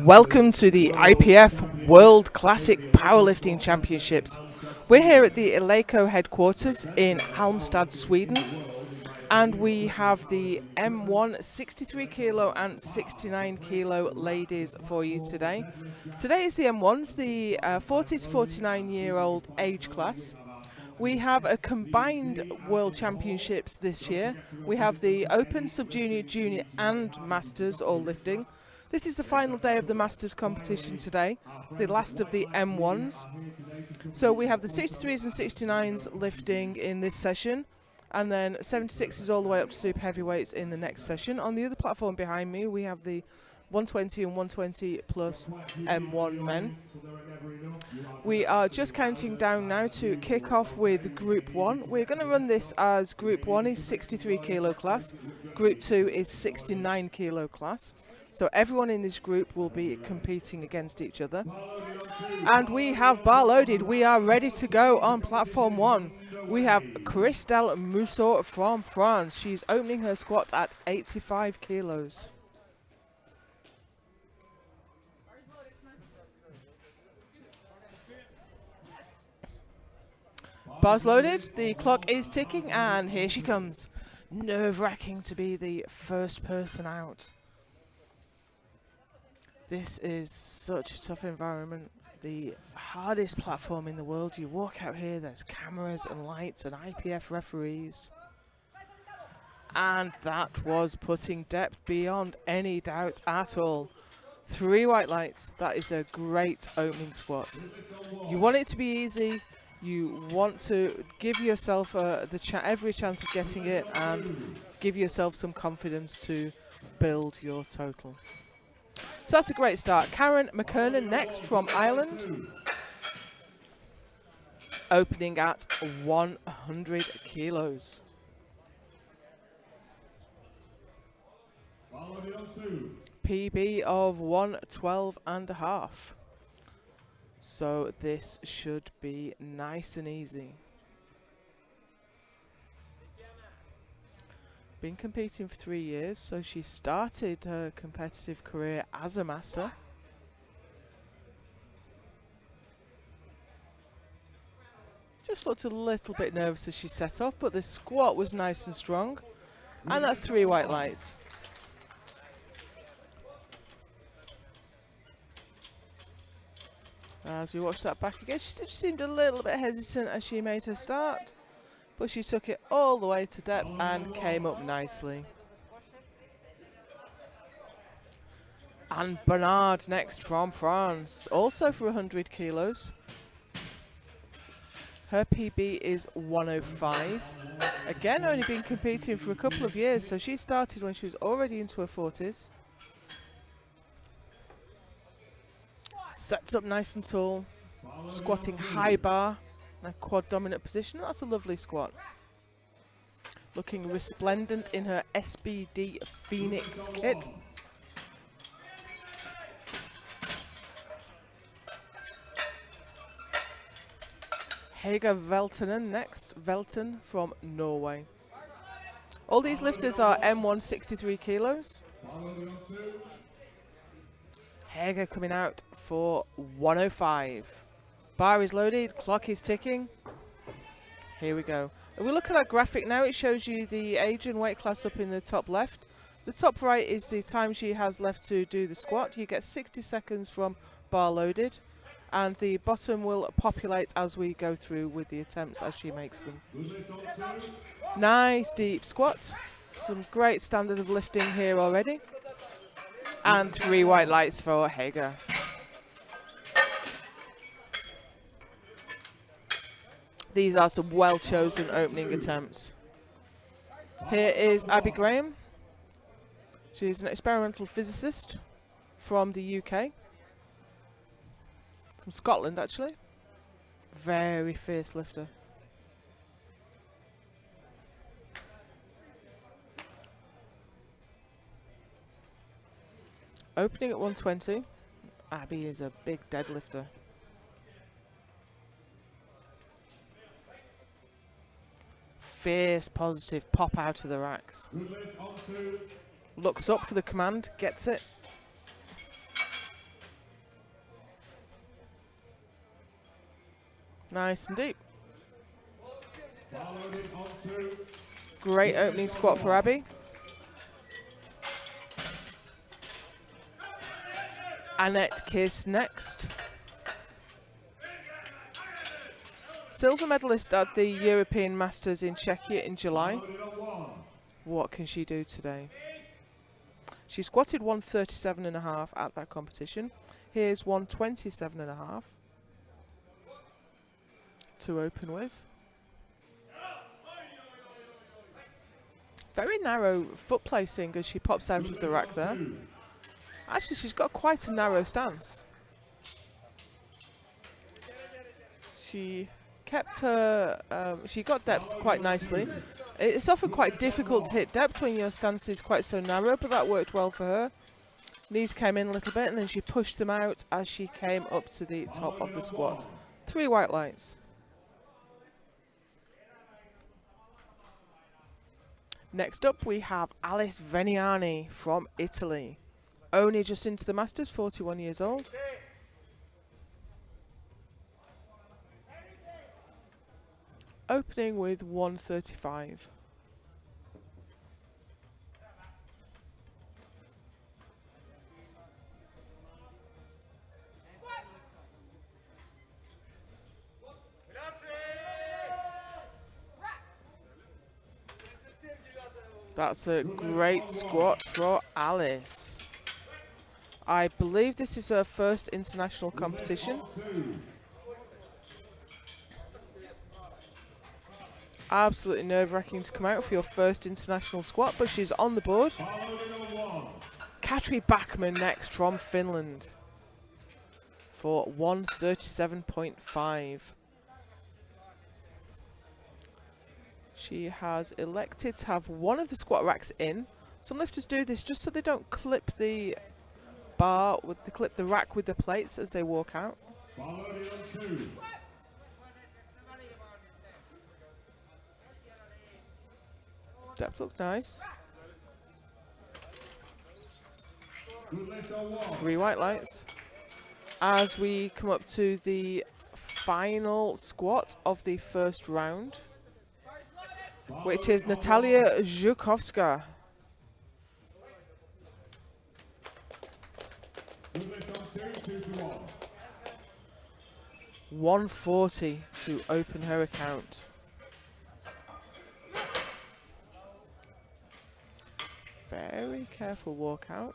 Welcome to the IPF World Classic Powerlifting Championships. We're here at the Eleiko headquarters in Halmstad, Sweden, and we have the M1 63 kilo and 69 kilo ladies for you today. Today is the M1s, the 40 to 49-year-old age class. We have a combined World Championships this year. We have the Open, Sub-Junior, Junior and Masters all lifting. This is the final day of the Masters competition today, the last of the M1s. So we have the 63s and 69s lifting in this session, and then 76s all the way up to super heavyweights in the next session. On the other platform behind me, we have the 120 and 120 plus M1 men. We are just counting down now to kick off with Group 1. We're going to run this as Group 1 is 63 kilo class, Group 2 is 69 kilo class. So everyone in this group will be competing against each other. And we have bar loaded. We are ready to go on platform 1. We have Christelle Mousseau from France. She's opening her squats at 85 kilos. Bars loaded, the clock is ticking, and here she comes. Nerve-wracking to be the first person out. This is such a tough environment. The hardest platform in the world. You walk out here, there's cameras and lights and IPF referees. And that was putting depth beyond any doubt at all. 3 white lights. That is a great opening squat. You want it to be easy. You want to give yourself every chance of getting it and give yourself some confidence to build your total. So that's a great start. Karen McKernan next from Ireland. Opening at 100 kilos. PB of 112.5. So this should be nice and easy. Been competing for 3 years, so she started her competitive career as a master. Just looked a little bit nervous as she set off, but the squat was nice and strong. And that's 3 white lights. As we watch that back again, she just seemed a little bit hesitant as she made her start, but she took it all the way to depth and came up nicely. And Bernard next from France, also for 100 kilos. Her PB is 105. Again, only been competing for a couple of years, so she started when she was already into her 40s. Sets up nice and tall, squatting high bar in a quad dominant position. That's a lovely squat. Looking resplendent in her SBD Phoenix kit. Hege Veltenen next, Velten from Norway. All these lifters are M1 63 kilos. Hege coming out for 105. Bar is loaded, clock is ticking. Here we go. If we look at that graphic now, it shows you the age and weight class up in the top left. The top right is the time she has left to do the squat. You get 60 seconds from bar loaded, and the bottom will populate as we go through with the attempts as she makes them. Nice deep squat. Some great standard of lifting here already. And 3 white lights for Hege. These are some well-chosen opening attempts. Here is Abby Graham. She's an experimental physicist from the UK. From Scotland, actually. Very fierce lifter. Opening at 120. Abby is a big deadlifter. Fierce, positive, pop out of the racks. Looks up for the command, gets it. Nice and deep. Followed it onto Great opening squat for Abby. Annette Kiss next. Silver medalist at the European Masters in Czechia in July. followed it on one. What can she do today? She squatted 137.5 at that competition. Here's 127.5 to open with. Very narrow foot placing as she pops out of the rack there. Actually, she's got quite a narrow stance. She kept her, she got depth quite nicely. It's often quite difficult to hit depth when your stance is quite so narrow, but that worked well for her. Knees came in a little bit and then she pushed them out as she came up to the top of the squat. 3 white lights. Next up we have Alice Veniani from Italy. Only just into the Masters, 41 years old. Opening with 135. That's a great squat for Alice. I believe this is her first international competition. Absolutely nerve-wracking to come out for your first international squat, but she's on the board. Katri Backman next from Finland for 137.5. She has elected to have one of the squat racks in. Some lifters do this just so they don't clip the bar, clip the rack with the plates as they walk out. Depth looked nice. 3 white lights. As we come up to the final squat of the first round, which is Natalia Zhukovska. $140 to open her account. Very careful walkout.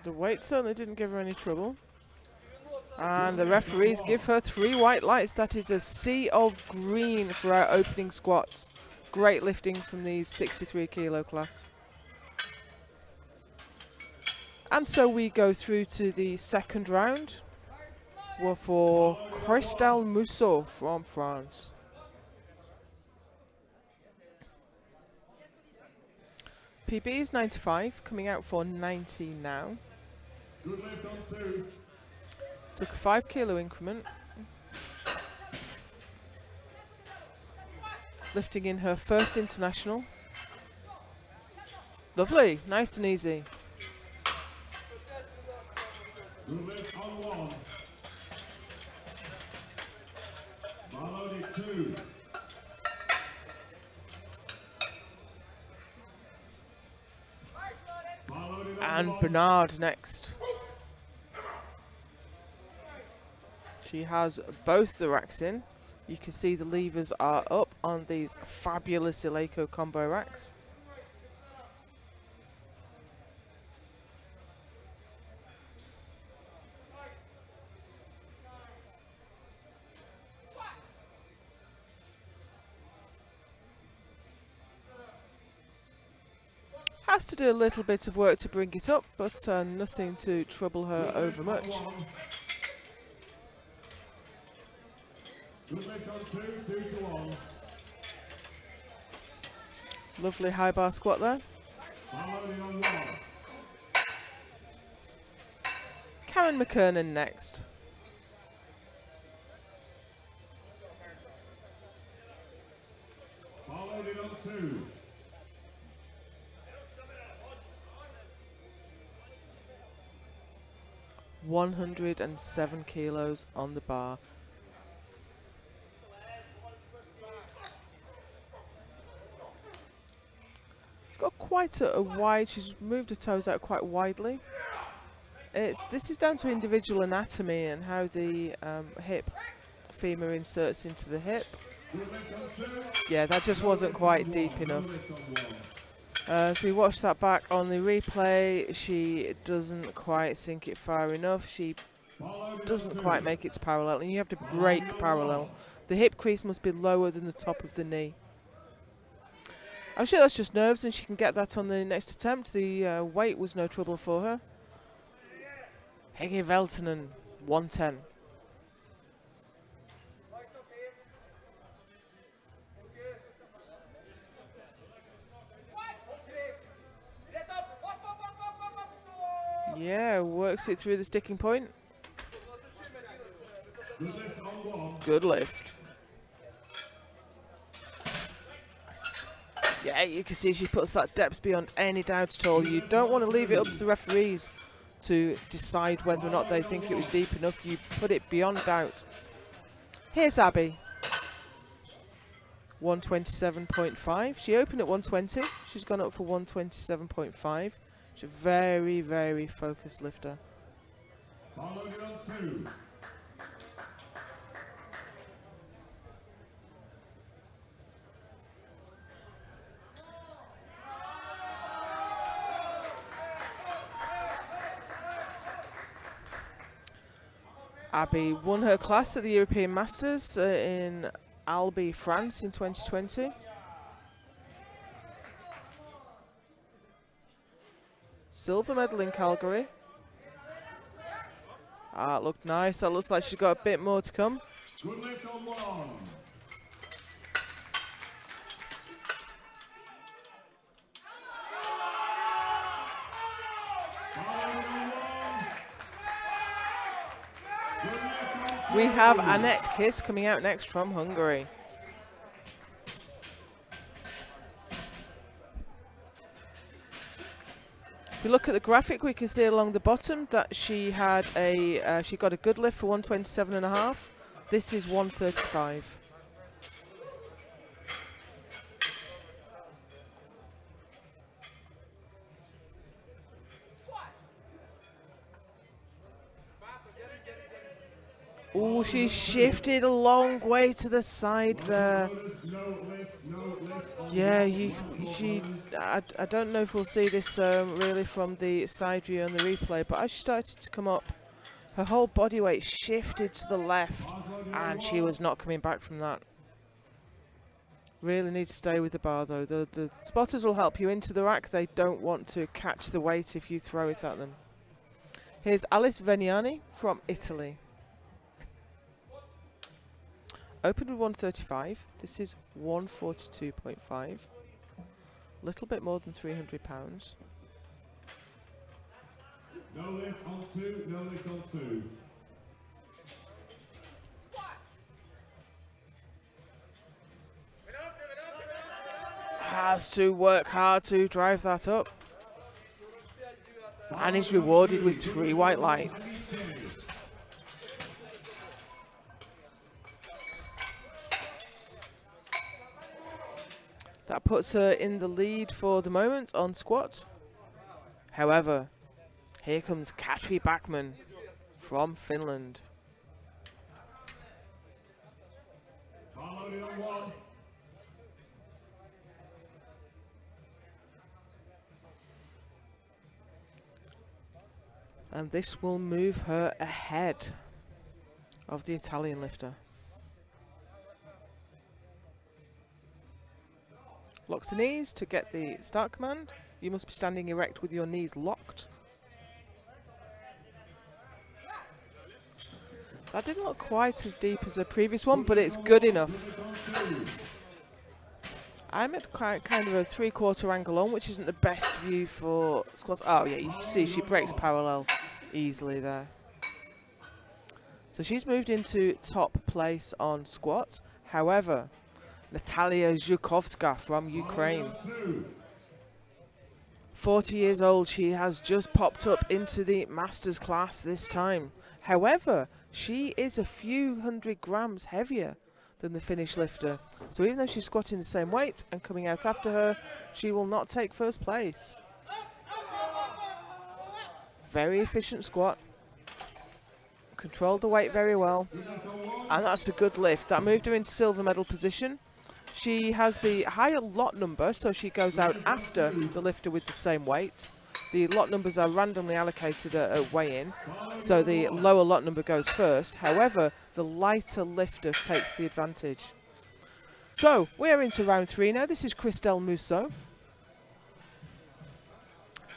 The weight certainly didn't give her any trouble. And the referees give her 3 white lights. That is a sea of green for our opening squats. Great lifting from the 63 kilo class. And so we go through to the second round. Well, for Christelle Mousseau from France. PB is 95, coming out for 90 now. Took a 5 kilo increment. Lifting in her first international. Lovely, nice and easy. And Bernard next. She has both the racks in. You can see the levers are up on these fabulous Eleiko combo racks. Has to do a little bit of work to bring it up, but nothing to trouble her over much. Lovely high bar squat there. Karen McKernan next. 107 kilos on the bar. Got quite a wide, she's moved her toes out quite widely. This is down to individual anatomy and how the hip femur inserts into the hip. Yeah, that just wasn't quite deep enough. As we watch that back on the replay, she doesn't quite sink it far enough. She doesn't quite make it to parallel, and you have to break parallel. The hip crease must be lower than the top of the knee. I'm sure that's just nerves, and she can get that on the next attempt. The weight was no trouble for her. Hege Veltonen, 110. Yeah, works it through the sticking point. Good lift. Yeah, you can see she puts that depth beyond any doubt at all. You don't want to leave it up to the referees to decide whether or not they think it was deep enough. You put it beyond doubt. Here's Abby. 127.5. She opened at 120. She's gone up for 127.5. She's a very, very focused lifter. Followed on 2. Abby won her class at the European Masters in Albi, France in 2020. Silver medal in Calgary. Ah, it looked nice. That looks like she's got a bit more to come. Good lift on 1. We have Annette Kiss coming out next from Hungary. If we look at the graphic, we can see along the bottom that she had she got a good lift for 127.5. This is 135. Oh, she shifted a long way to the side there. Yeah, I don't know if we'll see this really from the side view on the replay, but as she started to come up, her whole body weight shifted to the left, and she was not coming back from that. Really need to stay with the bar though. The spotters will help you into the rack. They don't want to catch the weight if you throw it at them. Here's Alice Veniani from Italy. Opened with 135. This is 142.5. A little bit more than 300 pounds. No lift on 2, no lift on 2. Has to work hard to drive that up. And is rewarded with 3 white lights. That puts her in the lead for the moment on squat. However, here comes Katri Backman from Finland. And this will move her ahead of the Italian lifter. Locks the knees to get the start command. You must be standing erect with your knees locked. That didn't look quite as deep as the previous one, but it's good enough. I'm at kind of a 3/4 angle on, which isn't the best view for squats. Oh yeah, you can see she breaks parallel easily there. So she's moved into top place on squat. However, Natalia Zhukovska from Ukraine 40 years old, she has just popped up into the Masters class this time. However, she is a few hundred grams heavier than the Finnish lifter. So even though she's squatting the same weight and coming out after her, she will not take first place. Very efficient squat. Controlled the weight very well. And that's a good lift. That moved her into silver medal position. She has the higher lot number, so she goes out after the lifter with the same weight. The lot numbers are randomly allocated at weigh-in, so the lower lot number goes first. However, the lighter lifter takes the advantage. So, we are into round 3 now. This is Christelle Mousseau.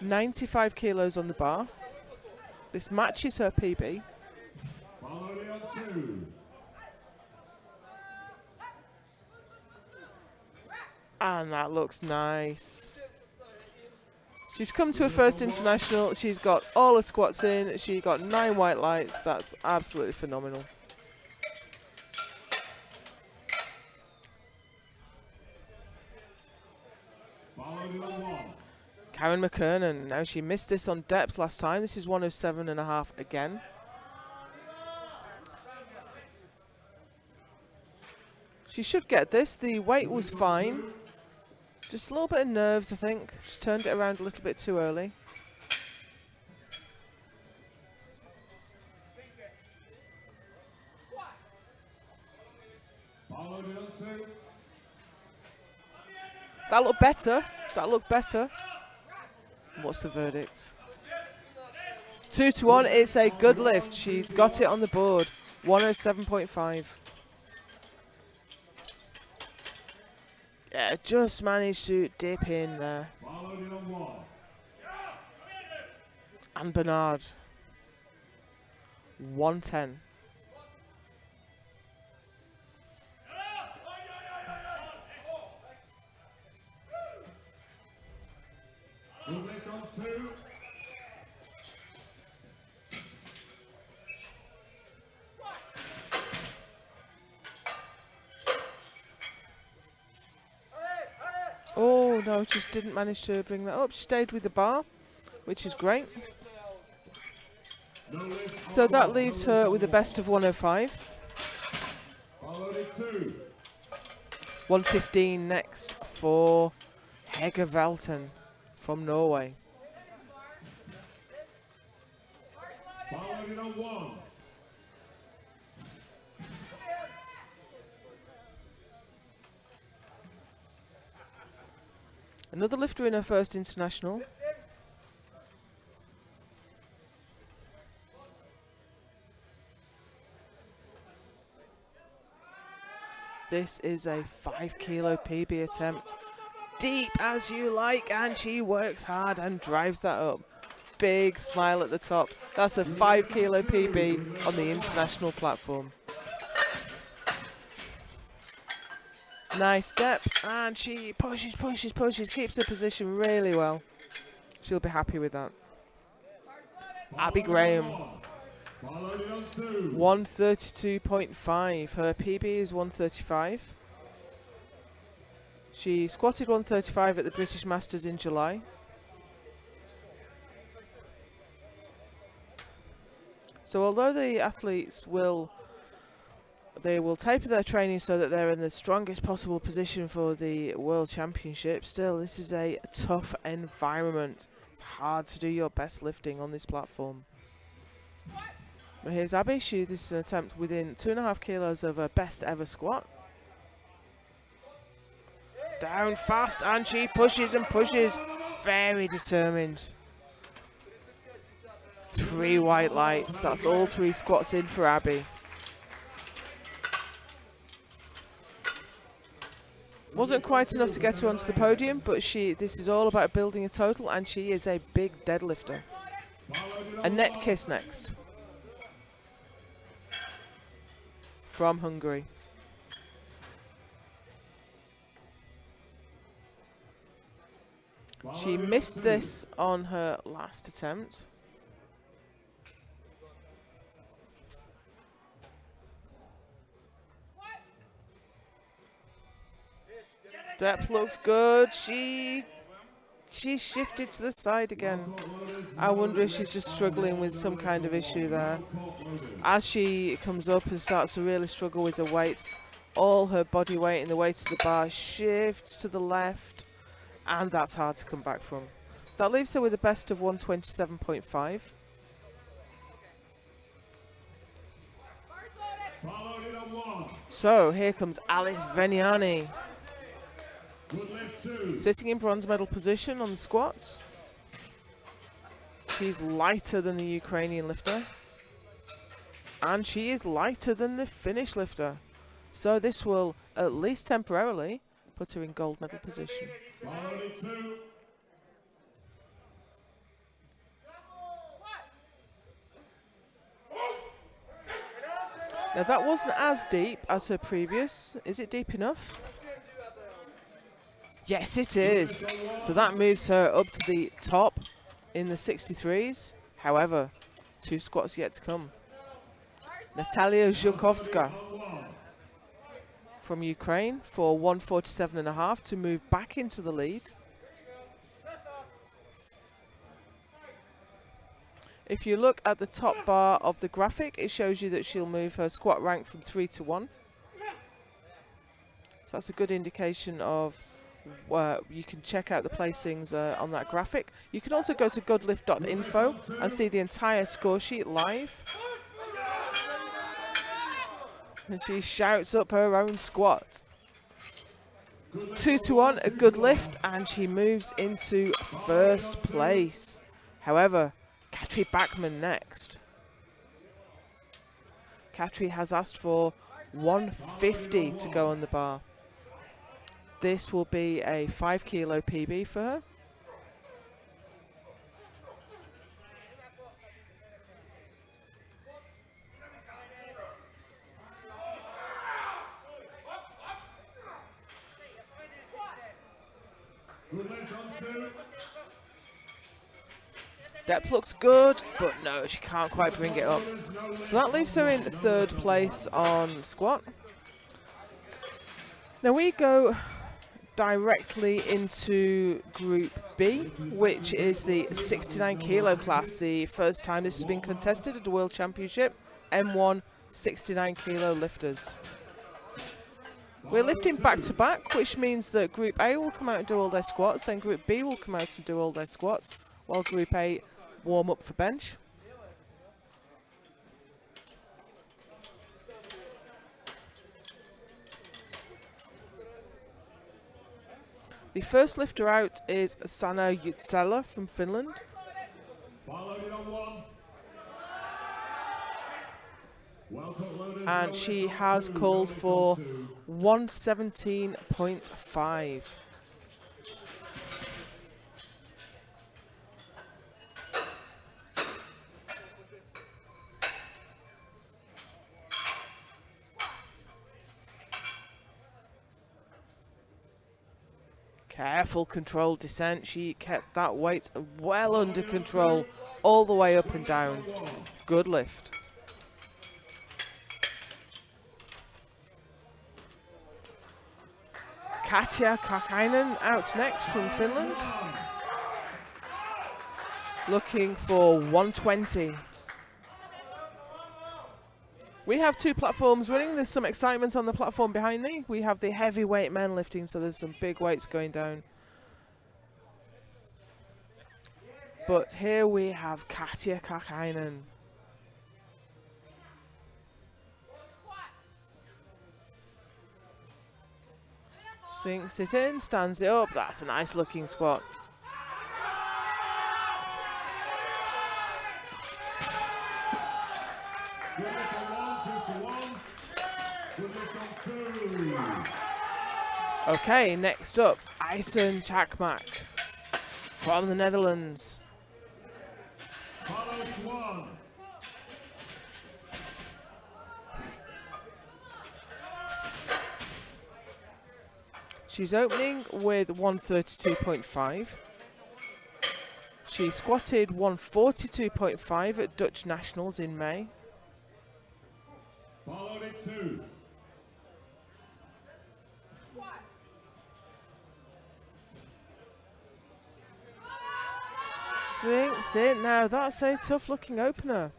95 kilos on the bar. This matches her PB. Followed on 2. And that looks nice. She's come to her first international. She's got all her squats in. She got 9 white lights. That's absolutely phenomenal. Followed on 1. Karen McKernan. Now she missed this on depth last time. This is 107.5 again. She should get this. The weight was fine. Just a little bit of nerves, I think. Just turned it around a little bit too early. Followed on 2. That looked better. That looked better. What's the verdict? 2-1. It's a good lift. She's got it on the board. 107.5. Yeah, just managed to dip in there. Followed on 1. And Bernard. 110. Movement on 2. Oh, no, just didn't manage to bring that up. She stayed with the bar, which is great. No lift. So that leaves her with a best of 105. Followed at 2. 115 next for Hege Velten from Norway. Followed on 1. Another lifter in her first international. This is a 5 kilo PB attempt. Deep as you like, and she works hard and drives that up. Big smile at the top. That's a 5 kilo PB on the international platform. Nice step, and she pushes, keeps her position really well. She'll be happy with that. Abby Graham. Followed on 2. 132.5. Her PB is 135. She squatted 135 at the British Masters in July. So although the athletes will taper their training so that they're in the strongest possible position for the World Championship, still this is a tough environment. It's hard to do your best lifting on this platform. But here's Abby. This is an attempt within 2.5 kilos of her best ever squat. Down fast, and she pushes and pushes. Very determined. 3 white lights. That's all 3 squats in for Abby. Wasn't quite enough to get her onto the podium, but this is all about building a total, and she is a big deadlifter. Annette Kiss next. From Hungary. She missed this on her last attempt. Depth looks good. She she shifted to the side again. I wonder if she's just struggling with some kind of issue there. As she comes up and starts to really struggle with the weight, all her body weight and the weight of the bar shifts to the left, and that's hard to come back from. That leaves her with a best of 127.5. Followed in a 1. So here comes Alice Veniani, Good lift 2. sitting in bronze medal position on the squats. She's lighter than the Ukrainian lifter, and she is lighter than the Finnish lifter. So this will, at least temporarily, put her in gold medal position. Followed in 2. Now that wasn't as deep as her previous. Is it deep enough? Yes, it is. So that moves her up to the top in the 63s. However, 2 squats yet to come. Natalia Zhukovska from Ukraine for 147.5 to move back into the lead. If you look at the top bar of the graphic, it shows you that she'll move her squat rank from 3 to 1. So that's a good indication of you can check out the placings on that graphic. You can also go to goodlift.info and see the entire score sheet live. And she shouts up her own squat. 2 to 1, a good lift, and she moves into first place. However, Katri Bachman next. Katri has asked for 150 to go on the bar. This will be a 5 kilo PB for her. Good lift on 2. Depth looks good, but no, she can't quite bring it up. So that leaves her in 3rd place on squat. Now we go directly into Group B, which is the 69 kilo class. The first time this has been contested at the World Championship, M1 69 kilo lifters. We're lifting back to back, which means that Group A will come out and do all their squats, then Group B will come out and do all their squats, while Group A warm up for bench. The first lifter out is Sanna Jutsela from Finland. Followed in a 1. And she has called for 117.5. Careful controlled descent. She kept that weight well under control all the way up and down. Good lift. Katja Kakainen out next from Finland. Looking for 120. We have 2 platforms running. There's some excitement on the platform behind me. We have the heavyweight men lifting, so there's some big weights going down. But here we have Katja Kakainen. Sinks it in, stands it up. That's a nice looking squat. Good lift on 1, 2 to 1. Good lift on 2. Okay, next up, Isen Chakmak from the Netherlands. Followed in 1. She's opening with 132.5. She squatted 142.5 at Dutch Nationals in May. Followed in 2. sinks in. Now that's a tough looking opener.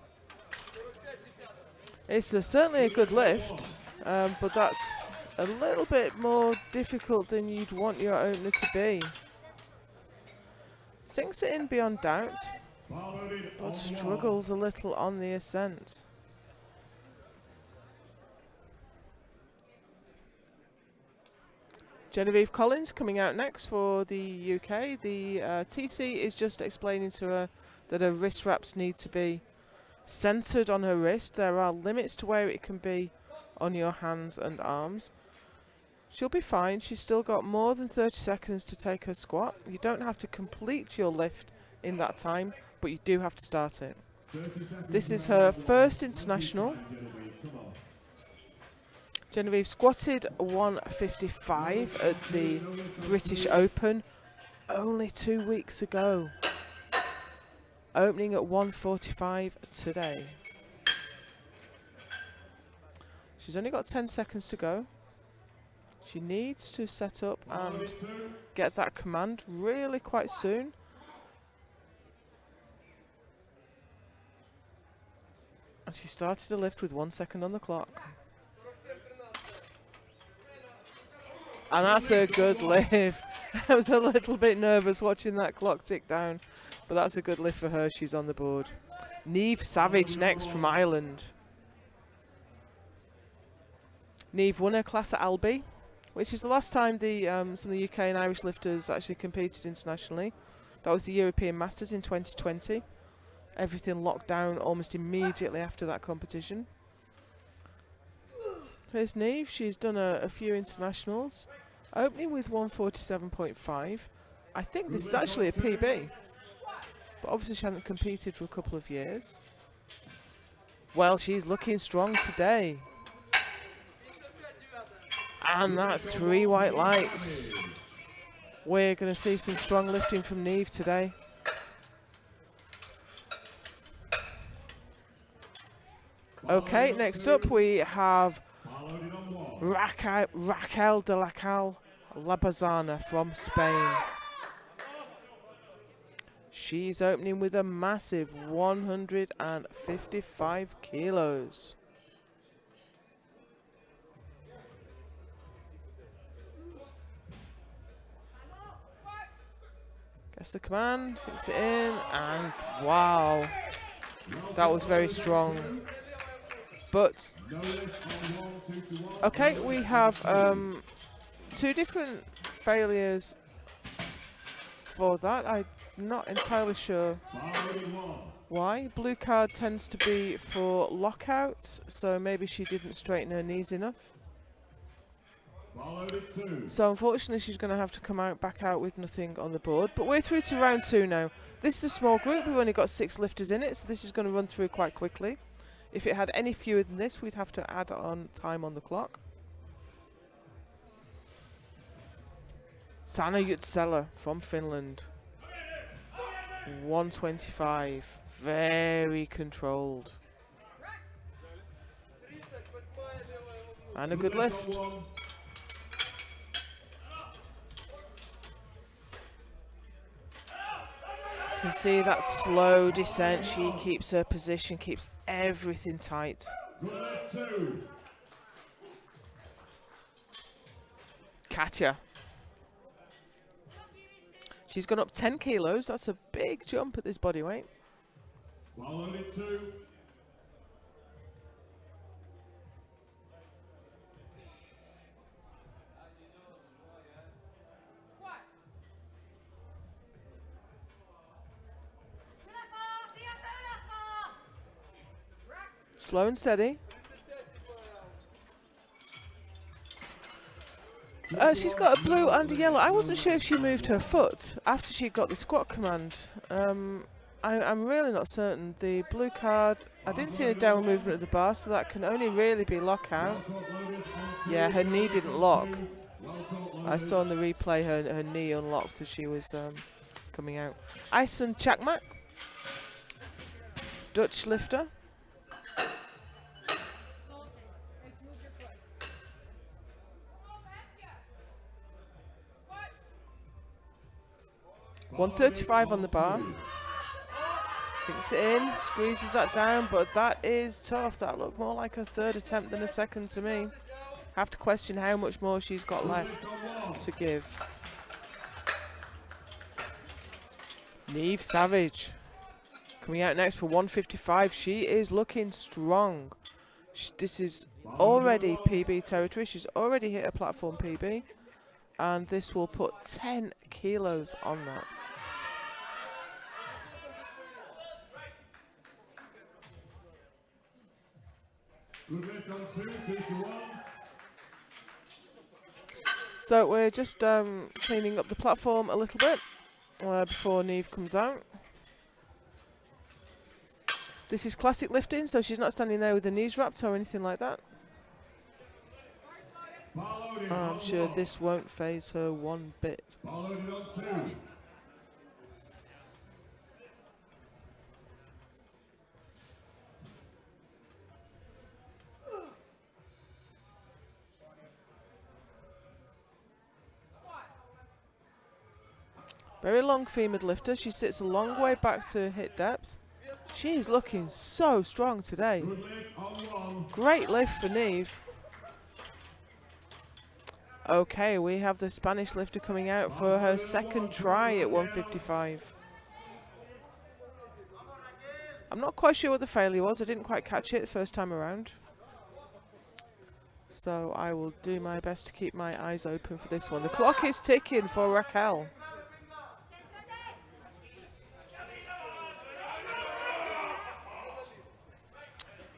It's certainly a good lift, but that's a little bit more difficult than you'd want your opener to be. Sinks it in beyond doubt, but struggles a little on the ascent. Genevieve Collins coming out next for the UK. The TC is just explaining to her that her wrist wraps need to be centered on her wrist. There are limits to where it can be on your hands and arms. She'll be fine. She's still got more than 30 seconds to take her squat. You don't have to complete your lift in that time, but you do have to start it. This is her first international. Genevieve squatted 155 at the British Open only 2 weeks ago. Opening at 145 today. She's only got 10 seconds to go. She needs to set up and get that command really quite soon. And she started the lift with 1 second on the clock. And that's a good lift. I was a little bit nervous watching that clock tick down, but that's a good lift for her. She's on the board. Niamh Savage next from Ireland. Niamh won her class at Albi, which is the last time some of the UK and Irish lifters actually competed internationally. That was the European Masters in 2020. Everything locked down almost immediately after that competition. Here's Niamh. She's done a few internationals, opening with 147.5. I think this is actually a PB, but obviously she hasn't competed for a couple of years. Well, she's looking strong today. And that's 3 white lights. We're going to see some strong lifting from Niamh today. Okay, next up we have Raquel de la Cal Labazana from Spain. She's opening with a massive 155 kilos. Gets the command, sinks it in, and wow, that was very strong. But okay, we have 2 different failures for that. I'm not entirely sure why. Blue card tends to be for lockout, so maybe she didn't straighten her knees enough. So unfortunately she's going to have to come back out with nothing on the board. But we're through to round 2 now. This is a small group. We've only got 6 lifters in it, so this is going to run through quite quickly. If it had any fewer than this, we'd have to add on time on the clock. Sanna Jutsela from Finland. 125. Very controlled. And a good lift. You can see that slow descent. She keeps her position, keeps everything tight. Katja. She's gone up 10 kilos. That's a big jump at this body weight. Slow and steady. She's got a blue and a yellow. I wasn't sure if she moved her foot after she got the squat command. I'm really not certain. The blue card, I didn't see any downward movement of the bar, so that can only really be lockout. Yeah, her knee didn't lock. I saw in the replay her knee unlocked as she was coming out. Ison Chakmak, Dutch lifter. .135 on the bar. Sinks it in, squeezes that down, but that is tough. That looked more like a third attempt than a second to me. Have to question how much more she's got left to give. Neve Savage coming out next for 155. She is looking strong. This is already PB territory. She's already hit a platform PB. And this will put 10 kilos on that. Good lift on 2 to 1. So we're just cleaning up the platform a little bit before Neve comes out. This is classic lifting, so she's not standing there with the knees wrapped or anything like that. I'm sure this won't phase her one bit. Followed it on 2. Very long femur lifter. She sits a long way back to hip depth. She's looking so strong today. Good lift on 1. Great lift for Neve. Okay, we have the Spanish lifter coming out for her second try at 155. I'm not quite sure what the failure was. I didn't quite catch it the first time around. So I will do my best to keep my eyes open for this one. The clock is ticking for Raquel.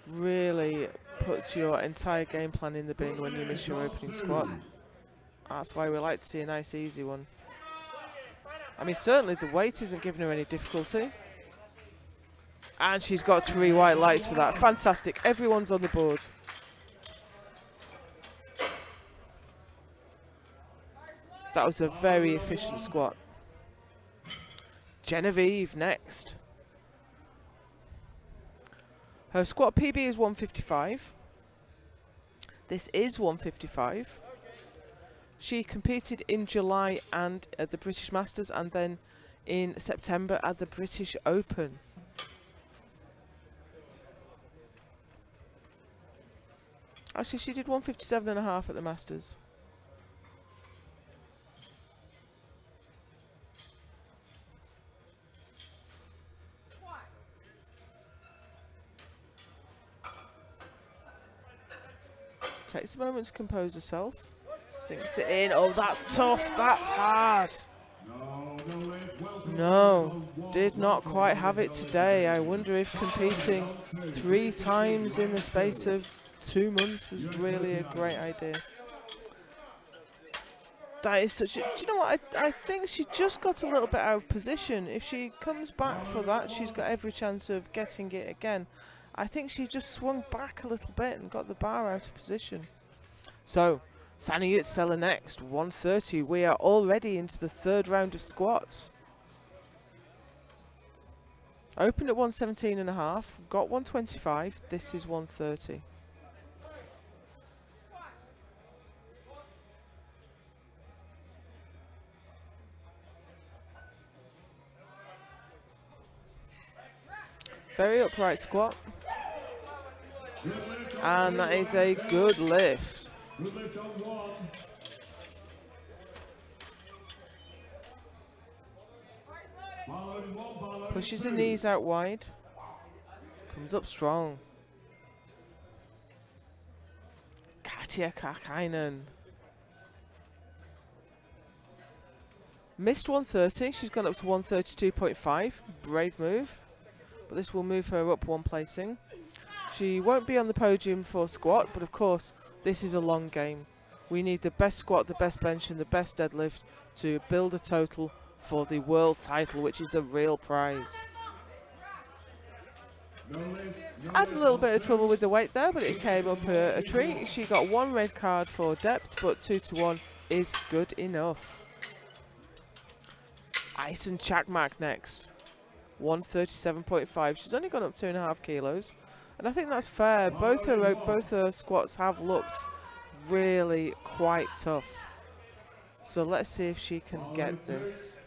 Really puts your entire game plan in the bin when you miss your opening squat. That's why we like to see a nice easy one. I mean, certainly the weight isn't giving her any difficulty. And she's got 3 white lights for that. Fantastic. Everyone's on the board. That was a very efficient squat. Genevieve next. Her squat PB is 155. This is 155. She competed in July and at the British Masters and then in September at the British Open. Actually, she did 157.5 at the Masters. Takes a moment to compose herself. Sinks it in. Oh, that's tough. That's hard. No, did not quite have it today. I wonder if competing 3 times in the space of 2 months was really a great idea. That is such a... Do you know what? I think she just got a little bit out of position. If she comes back for that, she's got every chance of getting it again. I think she just swung back a little bit and got the bar out of position. So, Sani Yutsela next, 130. We are already into the 3rd round of squats. Opened at 117.5, got 125. This is 130. Very upright squat. And that is a good lift. Good lift on 1. Followed in 1. Followed Pushes in the 2. knees out wide. Comes up strong. Katja Kakainen. Missed 130. She's gone up to 132.5. Brave move. But this will move her up 1 placing. She won't be on the podium for squat, but of course, this is a long game. We need the best squat, the best bench, and the best deadlift to build a total for the world title, which is a real prize. Had a little bit of trouble with the weight there, but it came up a treat. She got 1 red card for depth, but 2 to 1 is good enough. Ison Chakmak next. 137.5. She's only gone up 2.5 kilos. And I think that's fair. Both her squats have looked really quite tough. So let's see if she can get this.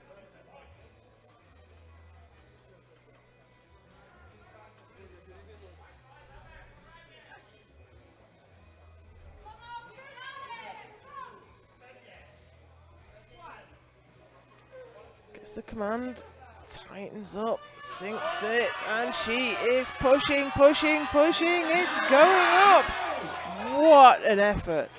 the command, tightens up, sinks it, and she is pushing, pushing, pushing. It's going up. What an effort.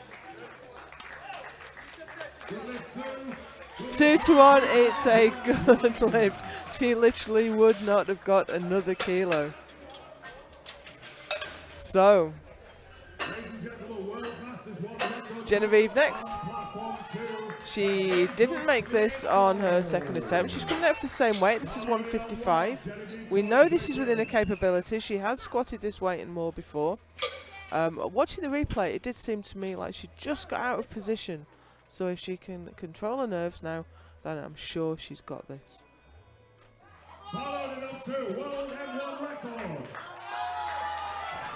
2-1, it's a good lift. She literally would not have got another kilo. So, Genevieve next. She didn't make this on her second attempt. She's coming out for the same weight. This is 155. We know this is within her capability. She has squatted this weight and more before. Watching the replay, it did seem to me like she just got out of position. So if she can control her nerves now, then I'm sure she's got this.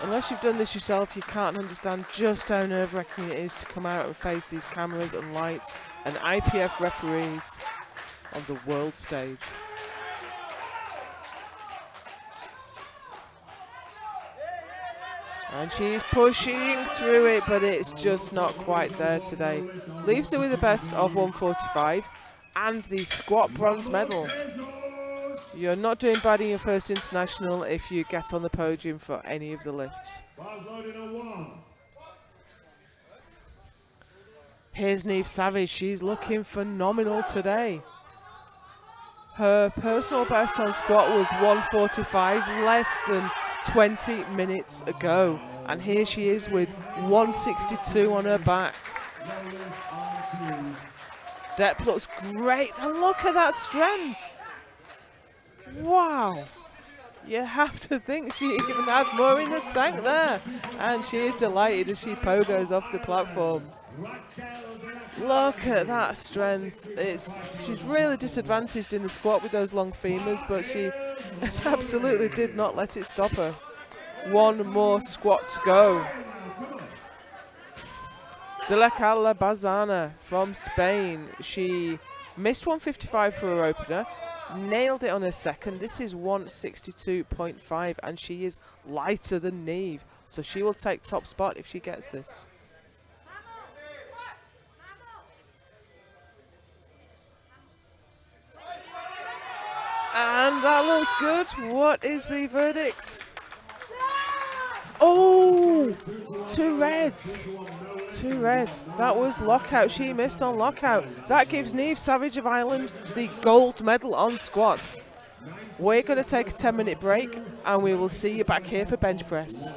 Unless you've done this yourself, you can't understand just how nerve-wracking it is to come out and face these cameras and lights and IPF referees on the world stage. And she's pushing through it, but it's just not quite there today. Leaves her with the best of 145 and the squat bronze medal. You're not doing bad in your first international if you get on the podium for any of the lifts. Here's Niamh Savage. She's looking phenomenal today. Her personal best on squat was 145, less than 20 minutes ago. And here she is with 162 on her back. Depth looks great. And look at that strength. Wow. You have to think she even had more in the tank there. And she is delighted as she pogos off the platform. Look at that strength. She's really disadvantaged in the squat with those long femurs, but she absolutely did not let it stop her. One more squat to go. De la Cala Bazana from Spain. She missed 155 for her opener, nailed it on her second. This is 162.5, and she is lighter than Niamh, so she will take top spot if she gets this. And that looks good. What is the verdict? Oh, two reds. Two reds. That was lockout. She missed on lockout. That gives Niamh Savage of Ireland the gold medal on squat. We're going to take a 10-minute break, and we will see you back here for bench press.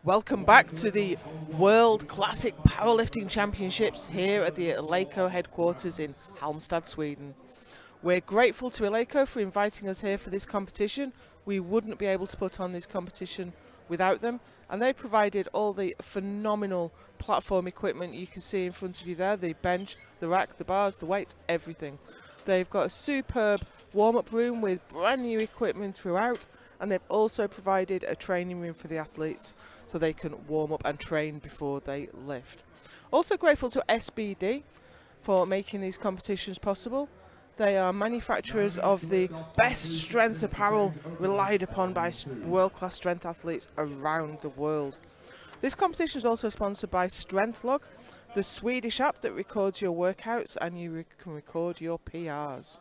Welcome back to the World Classic Powerlifting Championships here at the Eleiko headquarters in Halmstad, Sweden. We're grateful to Eleiko for inviting us here for this competition. We wouldn't be able to put on this competition without them, and they provided all the phenomenal platform equipment you can see in front of you there, the bench, the rack, the bars, the weights, everything. They've got a superb warm-up room with brand new equipment throughout, and they've also provided a training room for the athletes so they can warm up and train before they lift. Also grateful to SBD for making these competitions possible. They are manufacturers of the best strength apparel relied upon by world-class strength athletes around the world. This competition is also sponsored by StrengthLog, the Swedish app that records your workouts and you can record your PRs.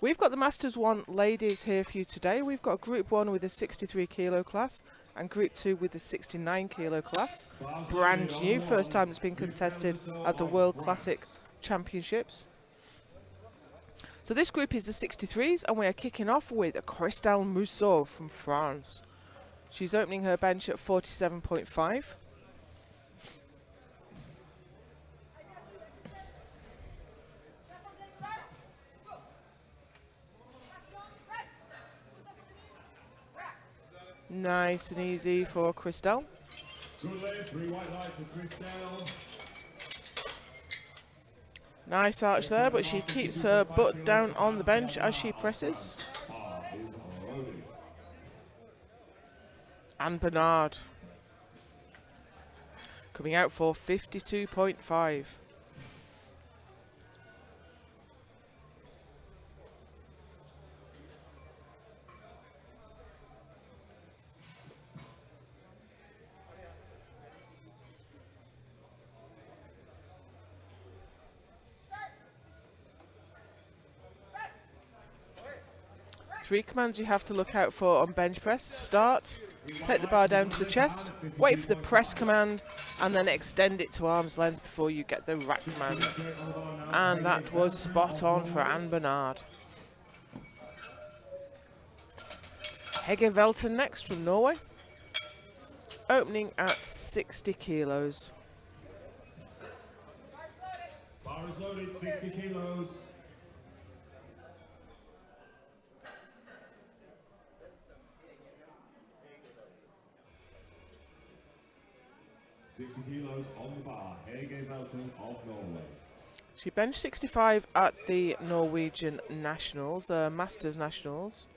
We've got the Masters 1 ladies here for you today. We've got Group 1 with a 63 kilo class and Group 2 with the 69 kilo class. Brand new, first time it's been contested at the World Classic Championships. So this group is the 63s, and we are kicking off with Christelle Mousseau from France. She's opening her bench at 47.5. Nice and easy for Christelle. Good lift, 3 white lights for Christelle. Nice arch there, but she keeps her butt down on the bench as she presses. And Bernard coming out for 52.5. Three commands you have to look out for on bench press. Start, take the bar down to the chest, wait for the press command, and then extend it to arm's length before you get the rack command. And that was spot on for Anne Bernard. Hege Velten next from Norway, opening at 60 kilos. Bar is loaded, 60 kilos. 60 kilos on the bar, Hege Velten of Norway. She benched 65 at the Norwegian Nationals, the Masters Nationals.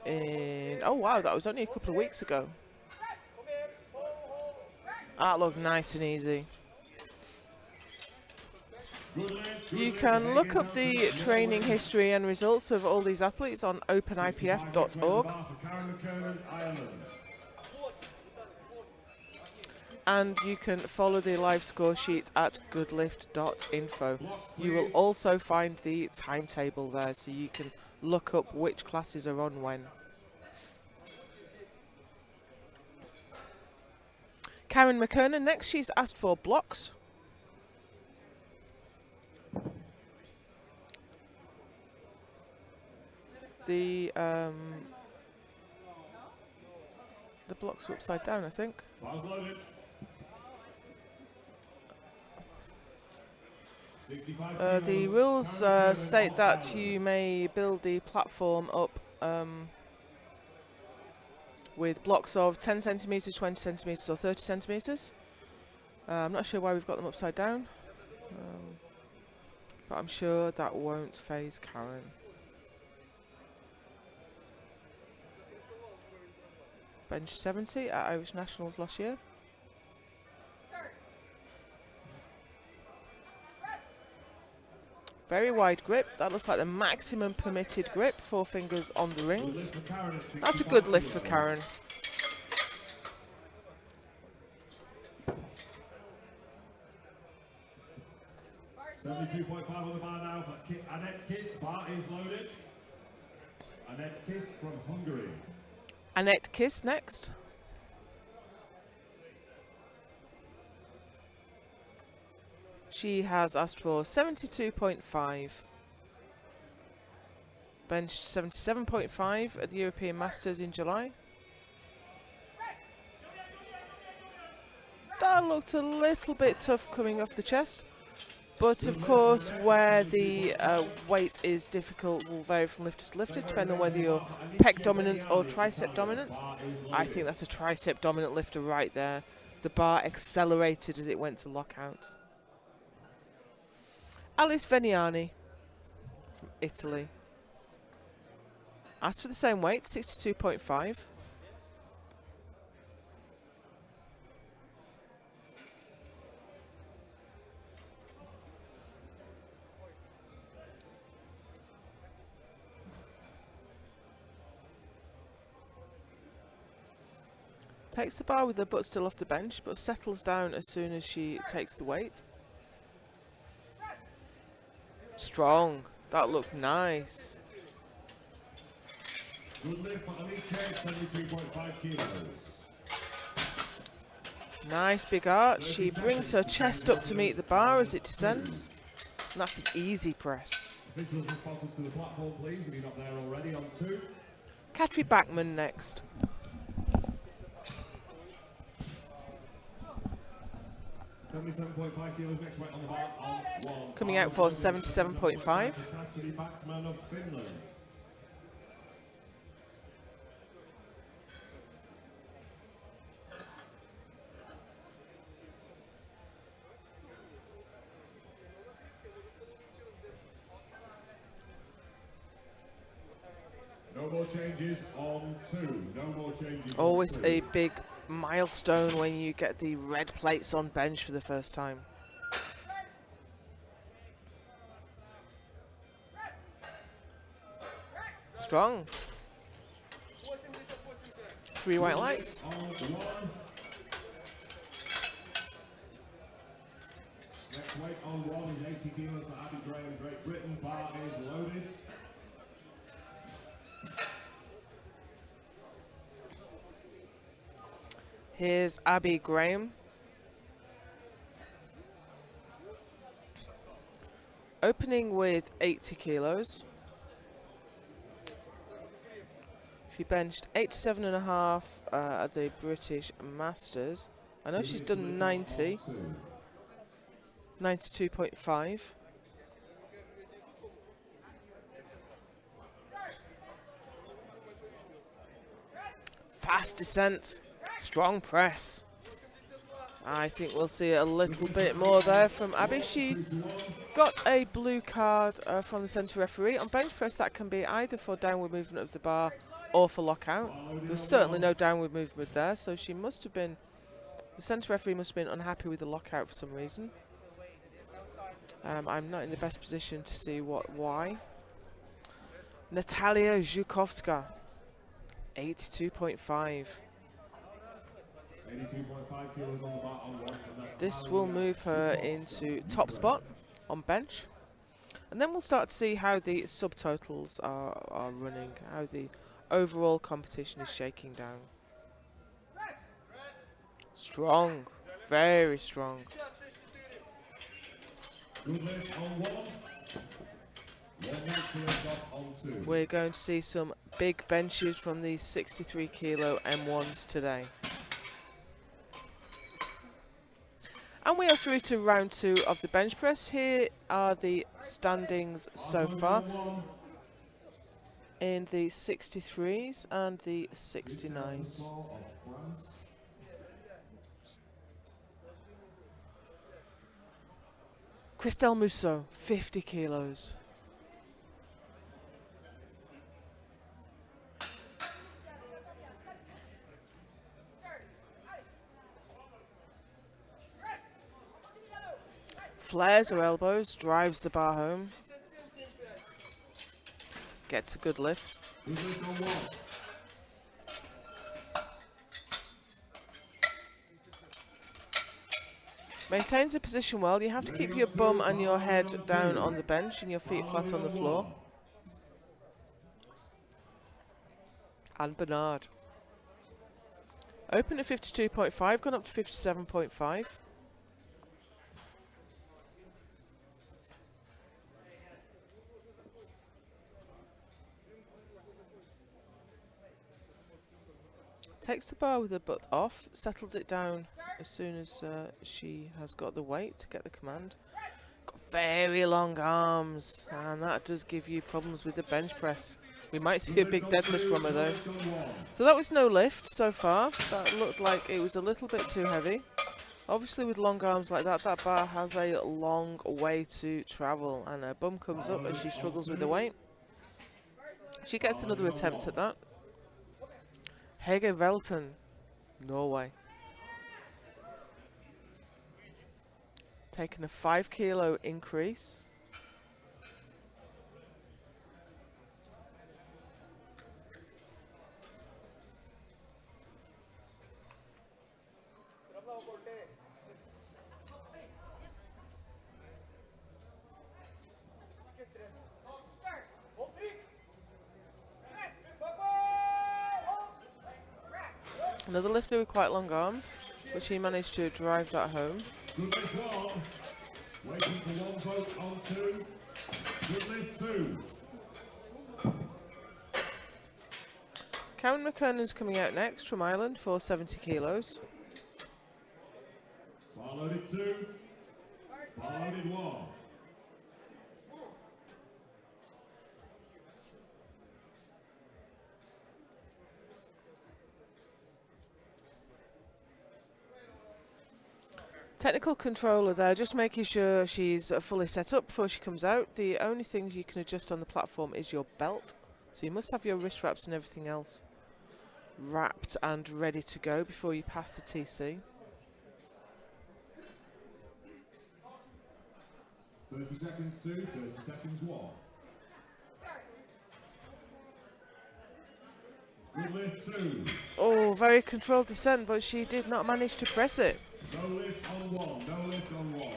Oh wow, that was only a couple of weeks ago. That looked nice and easy. You can look up the training history and results of all these athletes on openipf.org. And you can follow the live score sheets at goodlift.info. You will also find the timetable there, so you can look up which classes are on when. Karen McKernan next. She's asked for blocks. The blocks are upside down, I think. The rules state that you may build the platform up with blocks of 10 centimetres, 20 centimetres or 30 centimetres. I'm not sure why we've got them upside down, but I'm sure that won't faze Karen. Bench 70 at Irish Nationals last year. Very wide grip. That looks like the maximum permitted grip. 4 fingers on the rings. That's a good lift for Karen. $72.5 on the bar now for Annette Kiss. Bar is loaded. Annette Kiss from Hungary. Annette Kiss next. She has asked for 72.5. Benched 77.5 at the European Masters in July. That looked a little bit tough coming off the chest. But of course, where the weight is difficult will vary from lifter to lifter, depending on whether you're pec dominant or tricep dominant. I think that's a tricep dominant lifter right there. The bar accelerated as it went to lockout. Alice Veniani from Italy. Asked for the same weight, 62.5. Takes the bar with her butt still off the bench, but settles down as soon as she takes the weight. Strong. That looked nice. Good lift for elite check, 72.5 kilos. Nice big arch. She brings her chest up to meet the bar as it descends. And that's an easy press. Officials and sponsors to the platform, please, if you're not there already, on 2. Katri Backman next. 77.5 kilos next weight on the bar on 1. Coming out for 77.5. Katri Backman of Finland. No more changes on 2. No more changes. Always a big milestone when you get the red plates on bench for the first time. Strong. 3 white lights. On 1. Next weight on 1 is 80 kilos for Abby Graham, Great Britain. Bar is loaded. Here's Abby Graham. Opening with 80 kilos. She benched 87.5 at the British Masters. I know she's done 90. 92.5. Fast descent. Strong press. I think we'll see a little bit more there from Abby. She got a blue card from the centre referee. On bench press, that can be either for downward movement of the bar or for lockout. There's certainly no downward movement there, so she must have been, the centre referee must have been unhappy with the lockout for some reason. I'm not in the best position to see why. Natalia Zhukovska, 82.5. 82.5 kilos on the bar on 1. This will move her into top spot on bench. And then we'll start to see how the subtotals are running, how the overall competition is shaking down. Strong, very strong. Good lift on 1. 1 minute to lift off on 2. We're going to see some big benches from these 63 kilo M1s today. And we are through to round 2 of the bench press. Here are the standings so far in the 63s and the 69s. Christelle Mousseau, 50 kilos. Flares her elbows, drives the bar home. Gets a good lift. Maintains the position well. You have to keep your bum and your head down on the bench and your feet flat on the floor. And Bernard. Open at 52.5, gone up to 57.5. Takes the bar with her butt off, settles it down as soon as she has got the weight to get the command. Got very long arms, and that does give you problems with the bench press. We might see a big deadlift from her though. So that was no lift so far. That looked like it was a little bit too heavy. Obviously with long arms like that, that bar has a long way to travel, and her bum comes up as she struggles with the weight. She gets another attempt at that. Hege Velten, Norway. Taking a 5 kilo increase. Another lifter with quite long arms, but she managed to drive that home. Good lift 1. Waiting for 1 vote on 2. Good lift 2. Karen McKernan's coming out next from Ireland for 70 kilos. Bar loaded 2. Bar loaded 1. Technical controller there, just making sure she's fully set up before she comes out. The only thing you can adjust on the platform is your belt. So you must have your wrist wraps and everything else wrapped and ready to go before you pass the TC. 30 seconds 2, 30 seconds 1. Good lift 2. Oh, very controlled descent, but she did not manage to press it. No lift on 1, no lift on 1.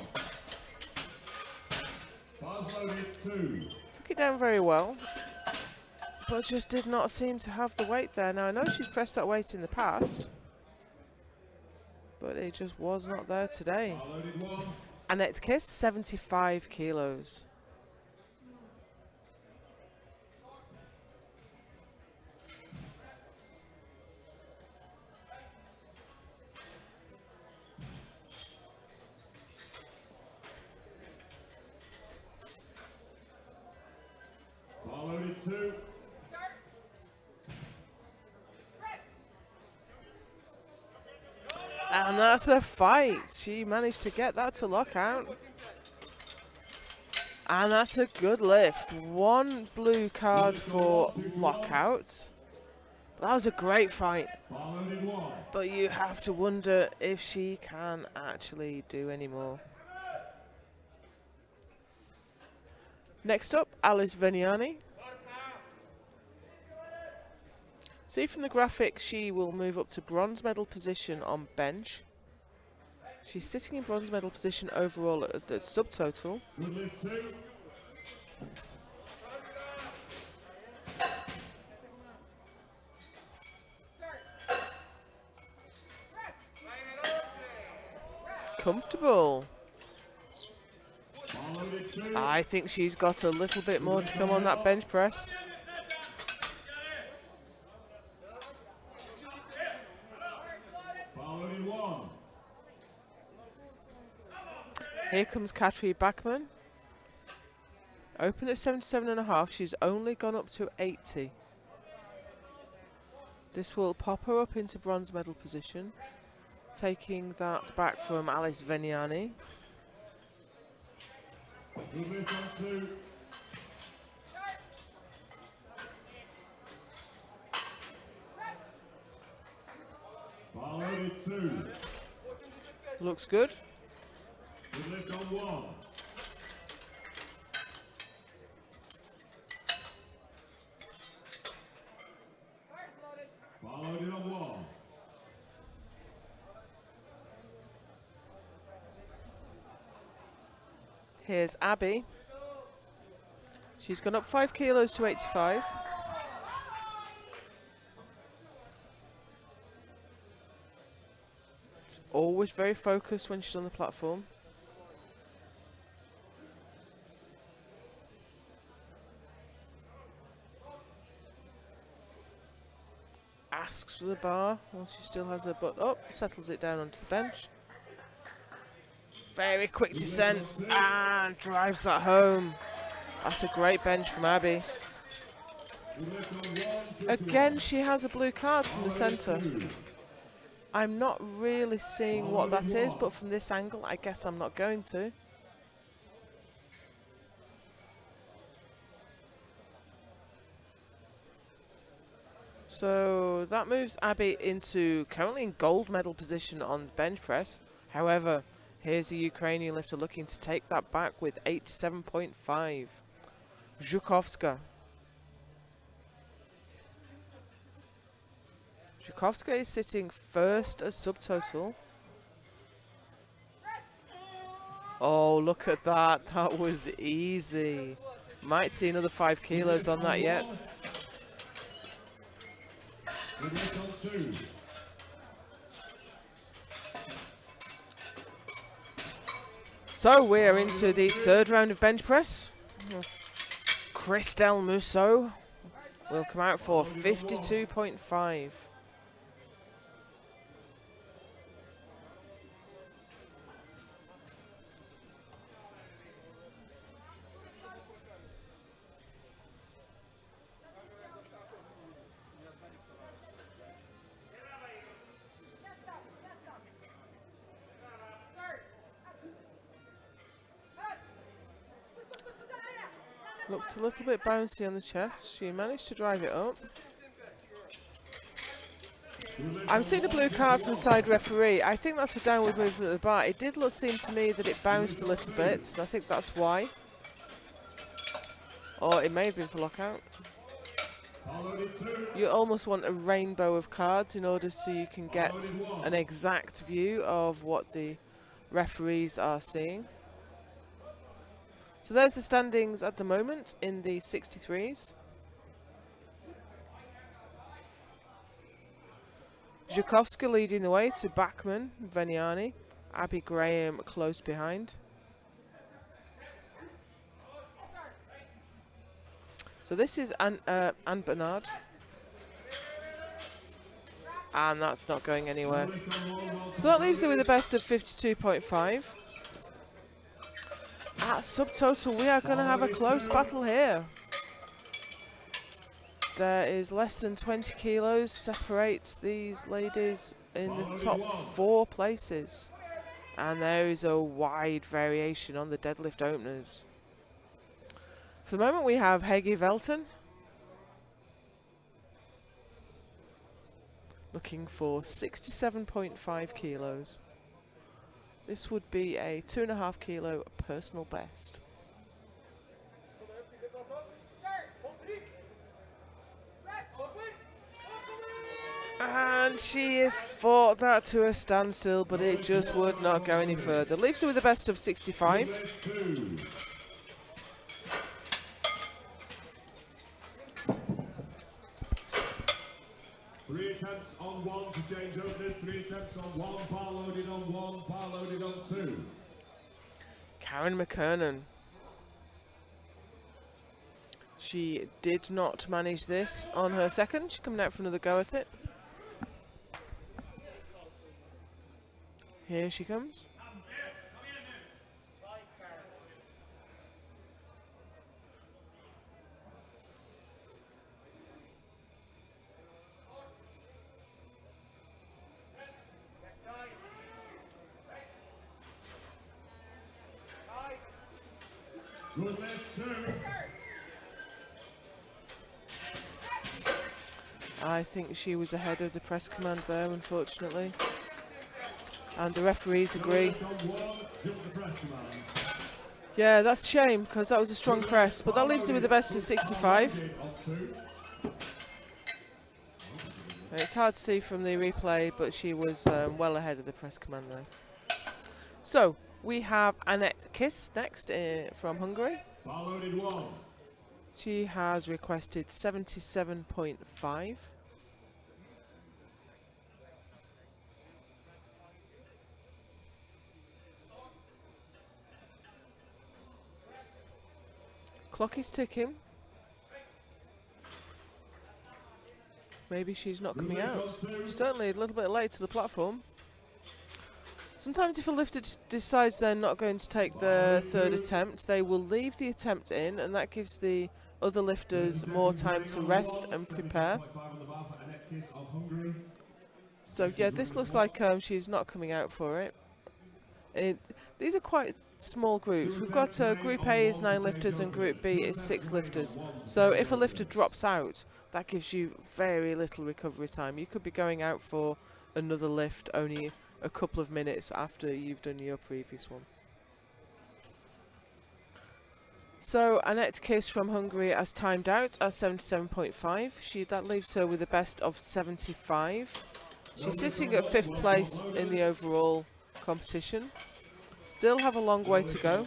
Bars loaded 2. Took it down very well, but just did not seem to have the weight there. Now I know she's pressed that weight in the past, but it just was not there today. Bar loaded 1. Annette Kiss, 75 kilos. Bar loaded 2. And that's a fight. She managed to get that to lock out. And that's a good lift. 1 blue card for lockout. That was a great fight. Bar loaded 1. But you have to wonder if she can actually do any more. Next up, Alice Veniani. See from the graphic, she will move up to bronze medal position on bench. She's sitting in bronze medal position overall at the subtotal. Good lift 2. Comfortable. Bar loaded 2. I think she's got a little bit more to come on that bench press. Bar loaded 1. Here comes Katri Backman. Open at 77.5. She's only gone up to 80. This will pop her up into bronze medal position, taking that back from Alice Veniani. Good lift on 2. Bar loaded 2. Looks good. Good lift on 1. Bar loaded on 1. Here's Abby. She's gone up 5 kilos to 85. She's always very focused when she's on the platform. asks for the bar while she still has her butt up, settles it down onto the bench. Very quick descent and drives that home. That's a great bench from Abby. Again, she has a blue card from the centre. I'm not really seeing what that is, but from this angle, I guess I'm not going to. So that moves Abby into currently in gold medal position on the bench press. However, here's a Ukrainian lifter looking to take that back with 87.5. Zhukovska. Zhukovska is sitting first as subtotal. Oh, look at that. That was easy. Might see another 5 kilos on that yet. So we're into the third round of bench press. Christelle Mousseau will come out for 52.5. Looked a little bit bouncy on the chest. She managed to drive it up. I'm seeing a blue card from the side referee. I think that's a downward movement at the bar. It did seem to me that it bounced a little bit, so I think that's why. Or it may have been for lockout. You almost want a rainbow of cards in order so you can get an exact view of what the referees are seeing. So there's the standings at the moment in the 63s. Zhukovska leading the way to Bachman, Veniani, Abby Graham close behind. So this is Anne Bernard. And that's not going anywhere. So that leaves her with a best of 52.5. At subtotal, we are going to have a close battle here. There is less than 20 kilos separates these ladies in the top 4 places. And there is a wide variation on the deadlift openers. For the moment we have Hege Velten looking for 67.5 kilos. This would be a 2.5 kilo personal best. And she fought that to a standstill, but it just would not go any further. Leaves her with a best of 65. 3 attempts on 1 to change openers, 3 attempts on 1, bar loaded on 1, bar loaded on 2. Karen McKernan. She did not manage this on her second. She's coming out for another go at it. Here she comes. Good lift 2. I think she was ahead of the press command there, unfortunately. And the referees agree. Yeah, that's a shame, because that was a strong press. But that leaves her with the best of 65. It's hard to see from the replay, but she was well ahead of the press command there. So, we have Annette Kiss next from Hungary. She has requested 77.5. Clock is ticking. Maybe she's not coming out. She's certainly a little bit late to the platform. Sometimes if a lifter decides they're not going to take the third attempt, they will leave the attempt in, and that gives the other lifters more time to rest and prepare. So yeah, this looks like she's not coming out for it. These are quite small groups. We've got Group A is 9 lifters and Group B is 6 lifters. So if a lifter drops out, that gives you very little recovery time. You could be going out for another lift only a couple of minutes after you've done your previous one. So Annette Kiss from Hungary has timed out at 77.5. That leaves her with a best of 75. She's sitting at 5th place in the overall competition. Still have a long way to go.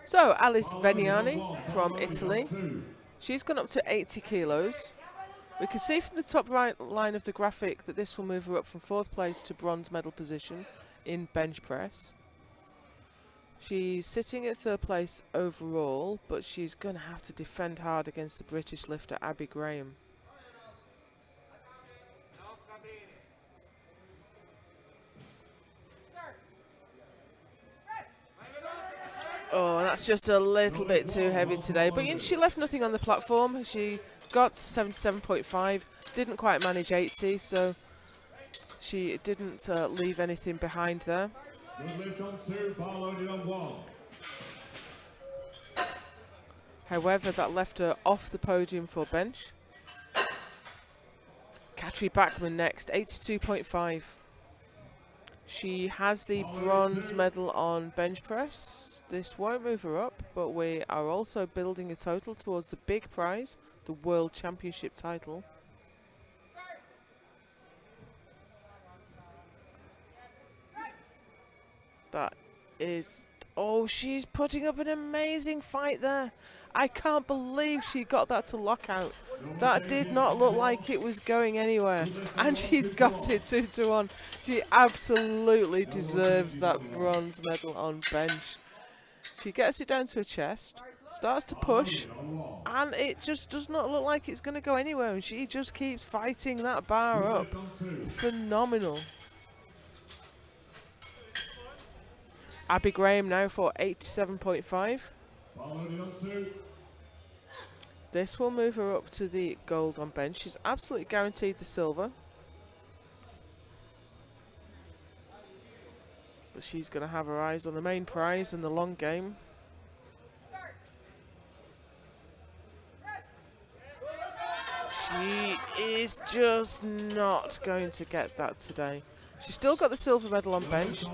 So Alice Veniani from Italy. She's gone up to 80 kilos. We can see from the top right line of the graphic that this will move her up from 4th place to bronze medal position in bench press. She's sitting at 3rd place overall, but she's going to have to defend hard against the British lifter Abby Graham. Oh, that's just a little bit too heavy today. But she left nothing on the platform. She got 77.5, didn't quite manage 80, so she didn't leave anything behind there. However, that left her off the podium for bench. Katri Backman next, 82.5. She has the bronze medal on bench press. This won't move her up, but we are also building a total towards the big prize, the World Championship title. That is... Oh, she's putting up an amazing fight there. I can't believe she got that to lockout. That did not look like it was going anywhere. And she's got it 2-1. She absolutely deserves that bronze medal on bench. She gets it down to her chest, starts to push, and it just does not look like it's going to go anywhere. And she just keeps fighting that bar up. Phenomenal. Abby Graham now for 87.5. This will move her up to the gold on bench. She's absolutely guaranteed the silver. But she's going to have her eyes on the main prize and the long game. She is just not going to get that today. She's still got the silver medal on bench.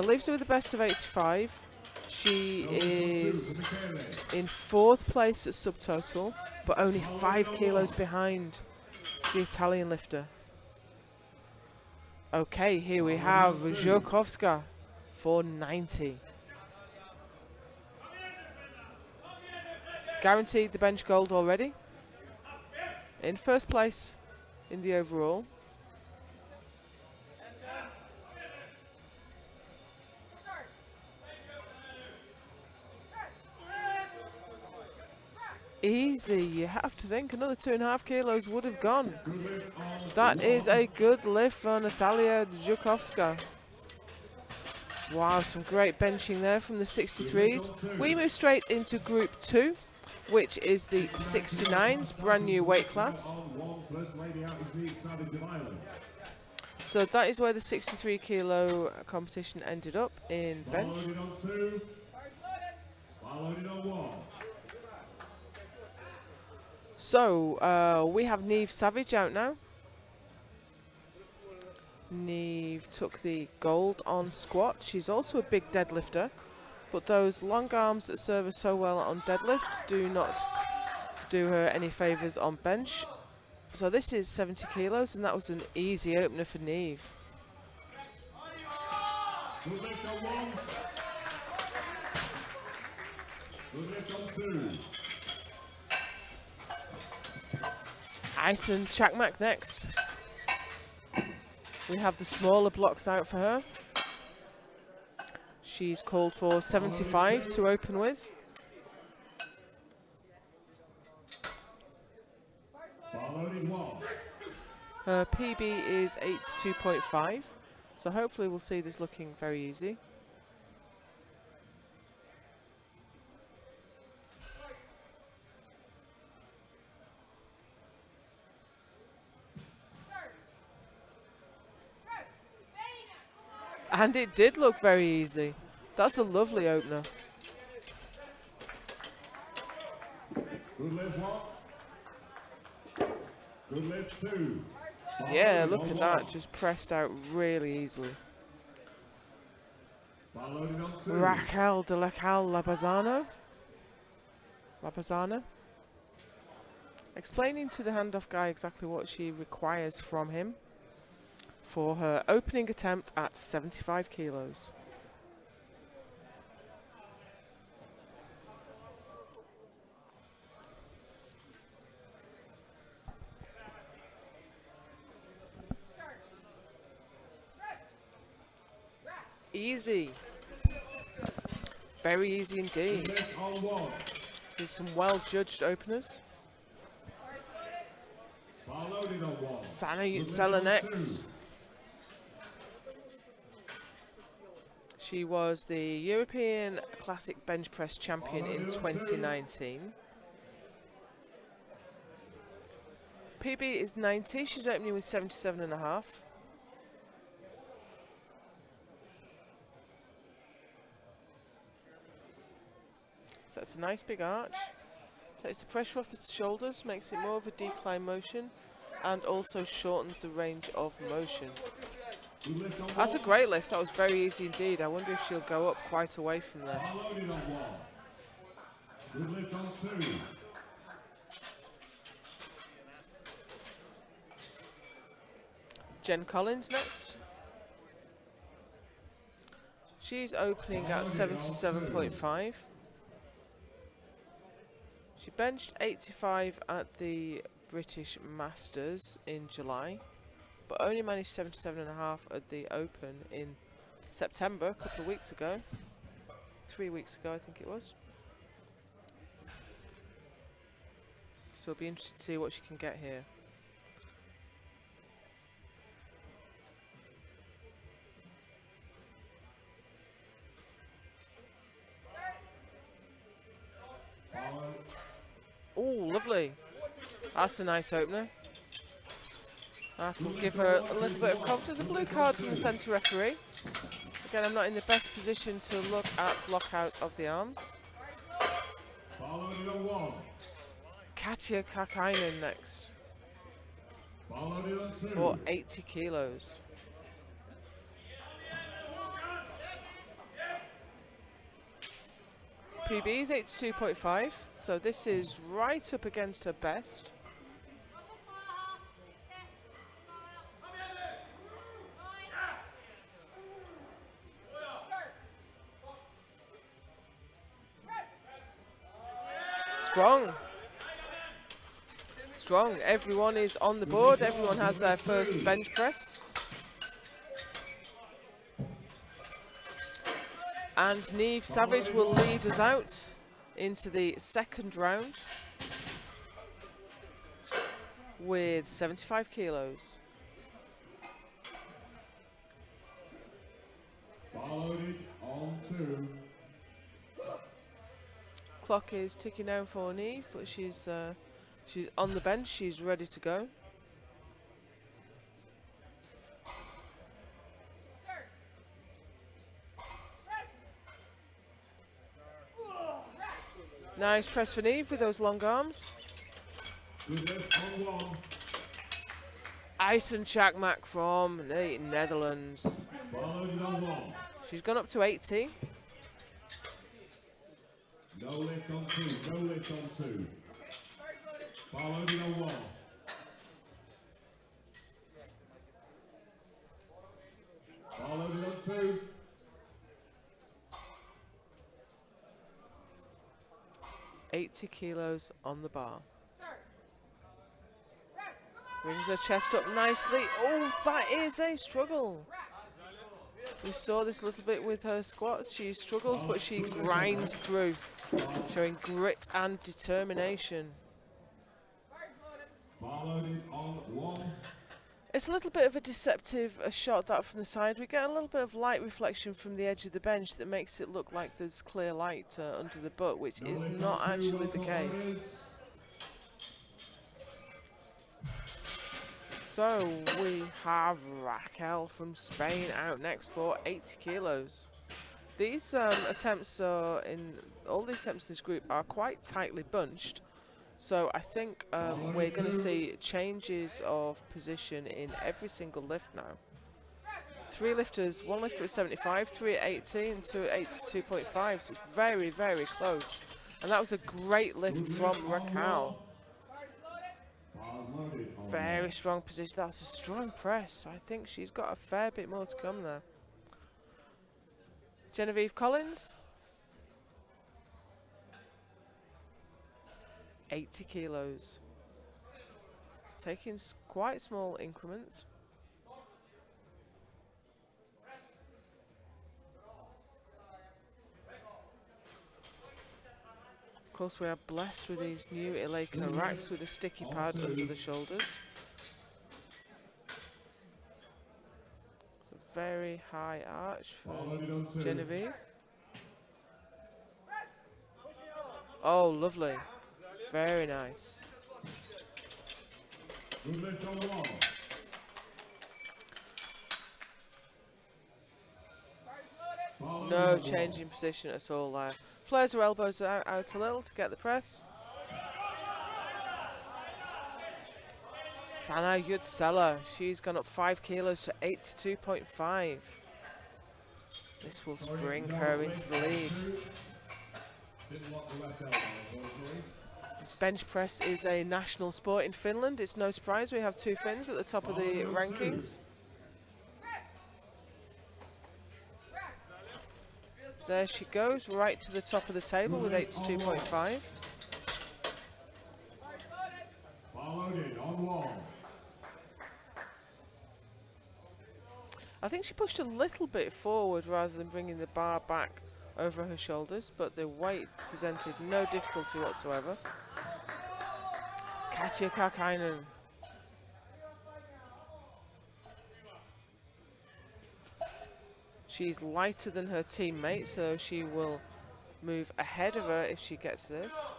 Leaves her with the best of 85. She is in 4th place at subtotal, but only 5 kilos behind the Italian lifter. Okay, here we have Żukowska for 90. Guaranteed the bench gold already. In 1st place in the overall. Easy, you have to think another 2.5 kilos would have gone. That is a good lift for Natalia Żukowska. Wow, some great benching there from the 63s. We move straight into Group 2, which is the 69s, brand new weight class. So that is where the 63 kilo competition ended up in bench. So we have Neve Savage out now. Neve took the gold on squat. She's also a big deadlifter, but those long arms that serve her so well on deadlift do not do her any favours on bench. So this is 70 kilos, and that was an easy opener for Neve. Ison Chakmak next. We have the smaller blocks out for her. She's called for 75 to open with. Bar-loaded 1. Her PB is 82.5, so hopefully we'll see this looking very easy. And it did look very easy. That's a lovely opener. Good lift 1. Good lift 2. Yeah, look at that, just pressed out really easily. Bar-loaded on 2. Raquel de la Cal Labazano. Explaining to the handoff guy exactly what she requires from him for her opening attempt at 75 kilos. Easy. Very easy indeed. Lift on 1. There's some well-judged openers. Bar-loaded on 1. Sana Good lift Yutsela on next. 2. She was the European Classic Bench Press Champion in 2019. PB is 90. She's opening with 77.5. So that's a nice big arch. Takes the pressure off the shoulders, makes it more of a decline motion, and also shortens the range of motion. Good lift on 1. That's a great lift. That was very easy indeed. I wonder if she'll go up quite away from there. Bar-loaded on 1. Good lift on 2. Jen Collins next. She's opening at 77.5. She benched 85 at the British Masters in July, but only managed 77.5 at the Open in September, a couple of weeks ago. 3 weeks ago, I think it was. So it'll be interesting to see what she can get here. Oh, lovely. That's a nice opener. That will give her a little bit of confidence. A blue card from the centre referee. Again, I'm not in the best position to look at lockout of the arms. Bar-loaded on 1. Katja Kakainen next Bar-loaded on 2. for 80 kilos. PB is 82.5, so this is right up against her best. Strong. Strong. Everyone is on the board. Everyone has their first bench press. And Neve Savage will lead us out into the second round with 75 kilos. Bar-loaded on 2. Clock is ticking down for Neve, but she's on the bench. She's ready to go. Nice press for Neve with those long arms. Good lift on 1. Ison Chakmak from the Netherlands. Bar-loaded on 1. She's gone up to 80. No lift on 2. No lift on 2. Bar-loaded on 1. Bar-loaded on 2. $80 kilos on the bar. Brings her chest up nicely. Oh, that is a struggle. We saw this a little bit with her squats. She struggles, but she grinds through, showing grit and determination. It's a little bit of a deceptive shot, that from the side. We get a little bit of light reflection from the edge of the bench that makes it look like there's clear light under the butt, which is not actually the case. So we have Raquel from Spain out next for 80 kilos. These attempts are all the attempts in this group are quite tightly bunched. So I think we're going to see changes of position in every single lift now. 3 lifters, 1 lifter at 75, 3 at 80 and 2 at 82.5, so it's very, very close. And that was a great lift from Raquel. Very strong position, that's a strong press. I think she's got a fair bit more to come there. Genevieve Collins. 80 kilos. Taking quite small increments. Of course, we are blessed with these new Eleiko racks with a sticky pad under the shoulders. It's a very high arch for Genevieve. Oh, lovely. Very nice. No change in position at all there. Flares her elbows out a little to get the press. Sana Yutsela, she's gone up 5 kilos to 82.5. This will bring her into the lead. Bench press is a national sport in Finland. It's no surprise we have 2 Finns at the top of the rankings. There she goes, right to the top of the table with 82.5. I think she pushed a little bit forward rather than bringing the bar back over her shoulders, but the weight presented no difficulty whatsoever. Katja Karkainen. She's lighter than her teammate, so she will move ahead of her if she gets this.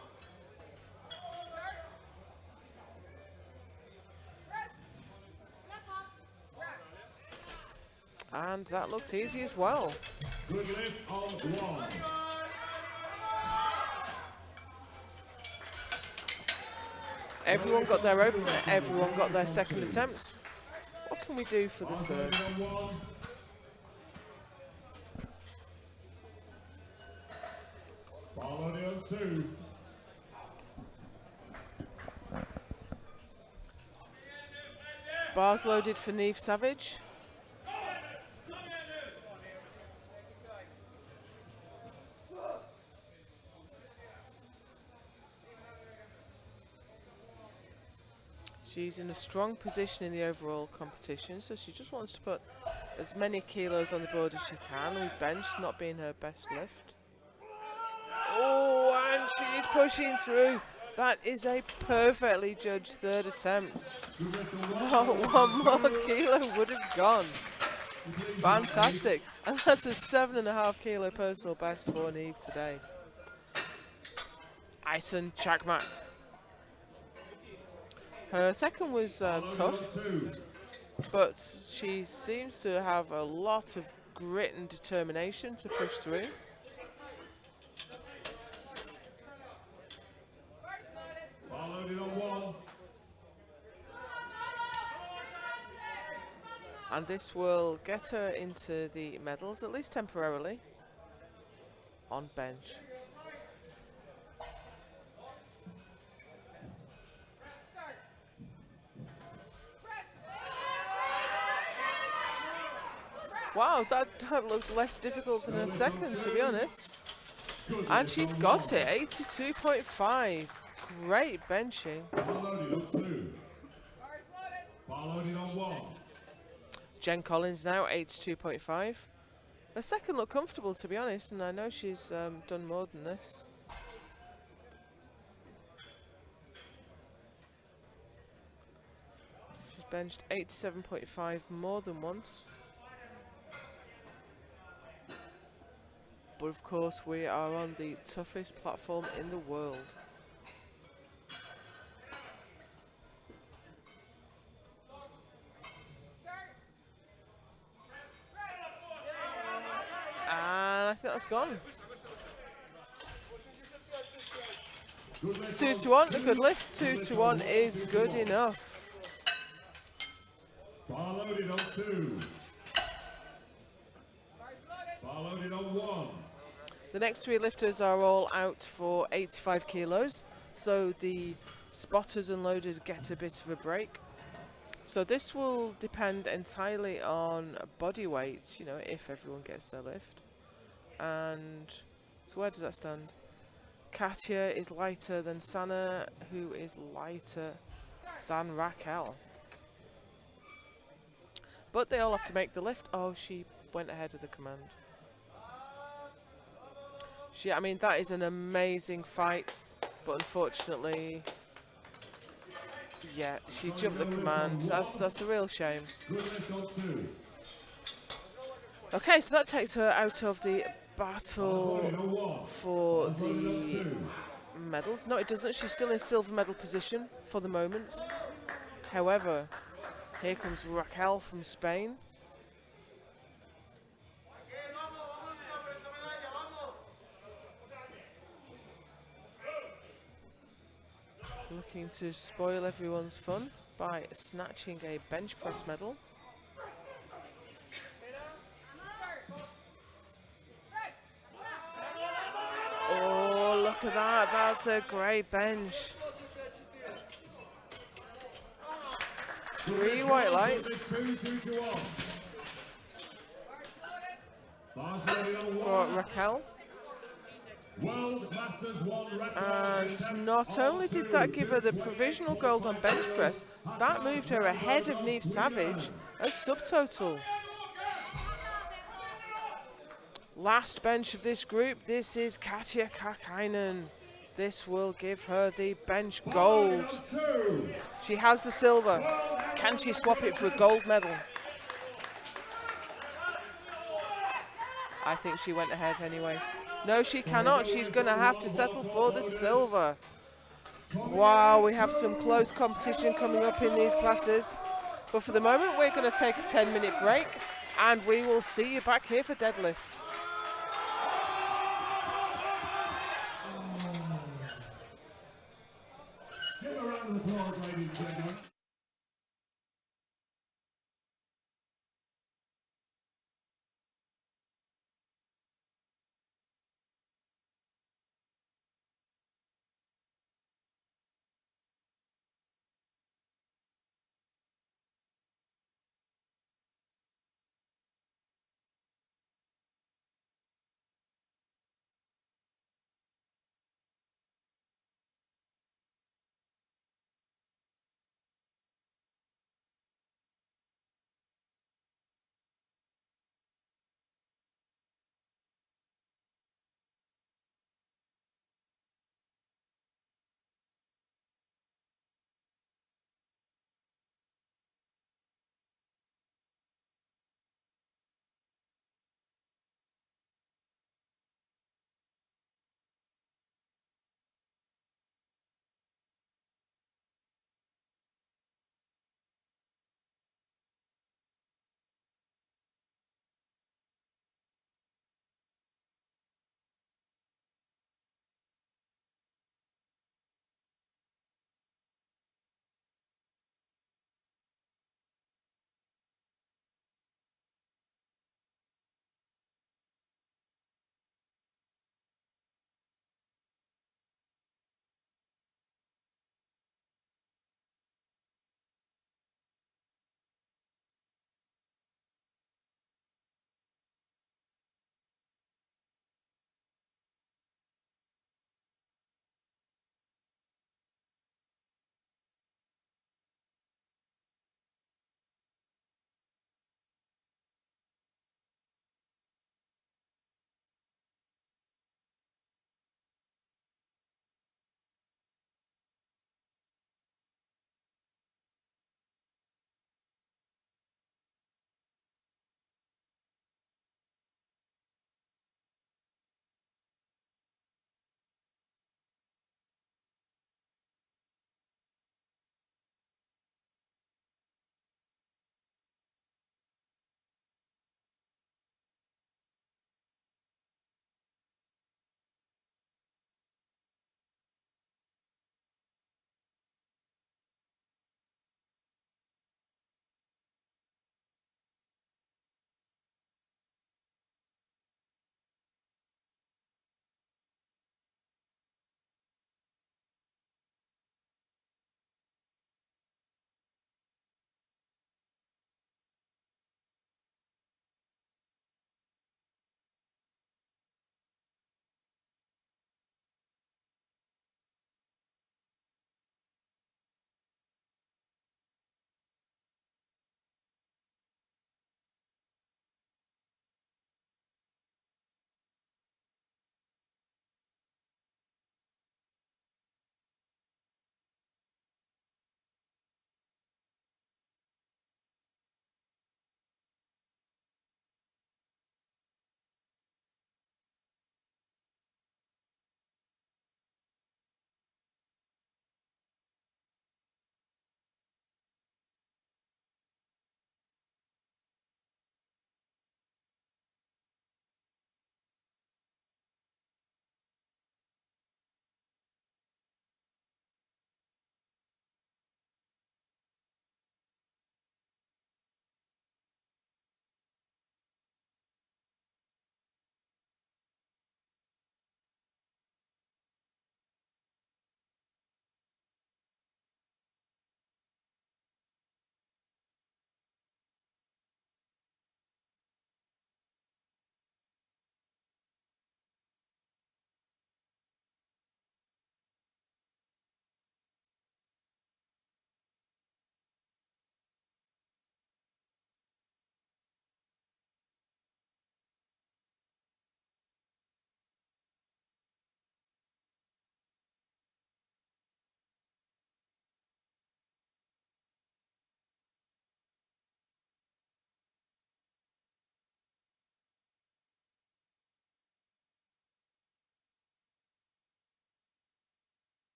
And that looks easy as well. Good lift on 1. Everyone got their opener, everyone got their second attempt. What can we do for the third? On 2. Bars loaded for Neve Savage. She's in a strong position in the overall competition, so she just wants to put as many kilos on the board as she can, with bench not being her best lift. Oh, and she's pushing through. That is a perfectly judged third attempt. Oh, 1 more kilo would have gone. Fantastic. And that's a 7.5 kilo personal best for Neve today. Ison Chakmak. Her second was tough, but she seems to have a lot of grit and determination to push through. And this will get her into the medals, at least temporarily, on bench. Wow, that looked less difficult than her second, to be honest. And she's got it, 82.5. Great benching. Jen Collins now, 82.5. Her second looked comfortable, to be honest, and I know she's done more than this. She's benched 87.5 more than once. But of course, we are on the toughest platform in the world. And I think that's gone. 2 to 1, a good lift. 2 to 1 is good enough. Bar loaded on 2. Bar loaded on 1. The next 3 lifters are all out for 85 kilos, so the spotters and loaders get a bit of a break. So this will depend entirely on body weight, you know, if everyone gets their lift. And so where does that stand? Katya is lighter than Sana, who is lighter than Raquel. But they all have to make the lift. Oh, she went ahead of the command. I mean, that is an amazing fight, but unfortunately, yeah, she jumped the command. That's a real shame. Okay, so that takes her out of the battle for the medals. No, it doesn't. She's still in silver medal position for the moment. However, here comes Raquel from Spain. Looking to spoil everyone's fun by snatching a bench press medal. Oh, look at that. That's a great bench. 3 white lights for Raquel. And not only did that give her the provisional gold on bench press, that moved her ahead of Neve Savage as subtotal. Last bench of this group, this is Katja Kakainen. This will give her the bench gold. She has the silver. Can she swap it for a gold medal? I think she went ahead anyway. No, she cannot. She's going to have to settle for the silver. Wow, we have some close competition coming up in these classes. But for the moment, we're going to take a 10-minute break, and we will see you back here for deadlift. Give a round of applause, ladies and gentlemen.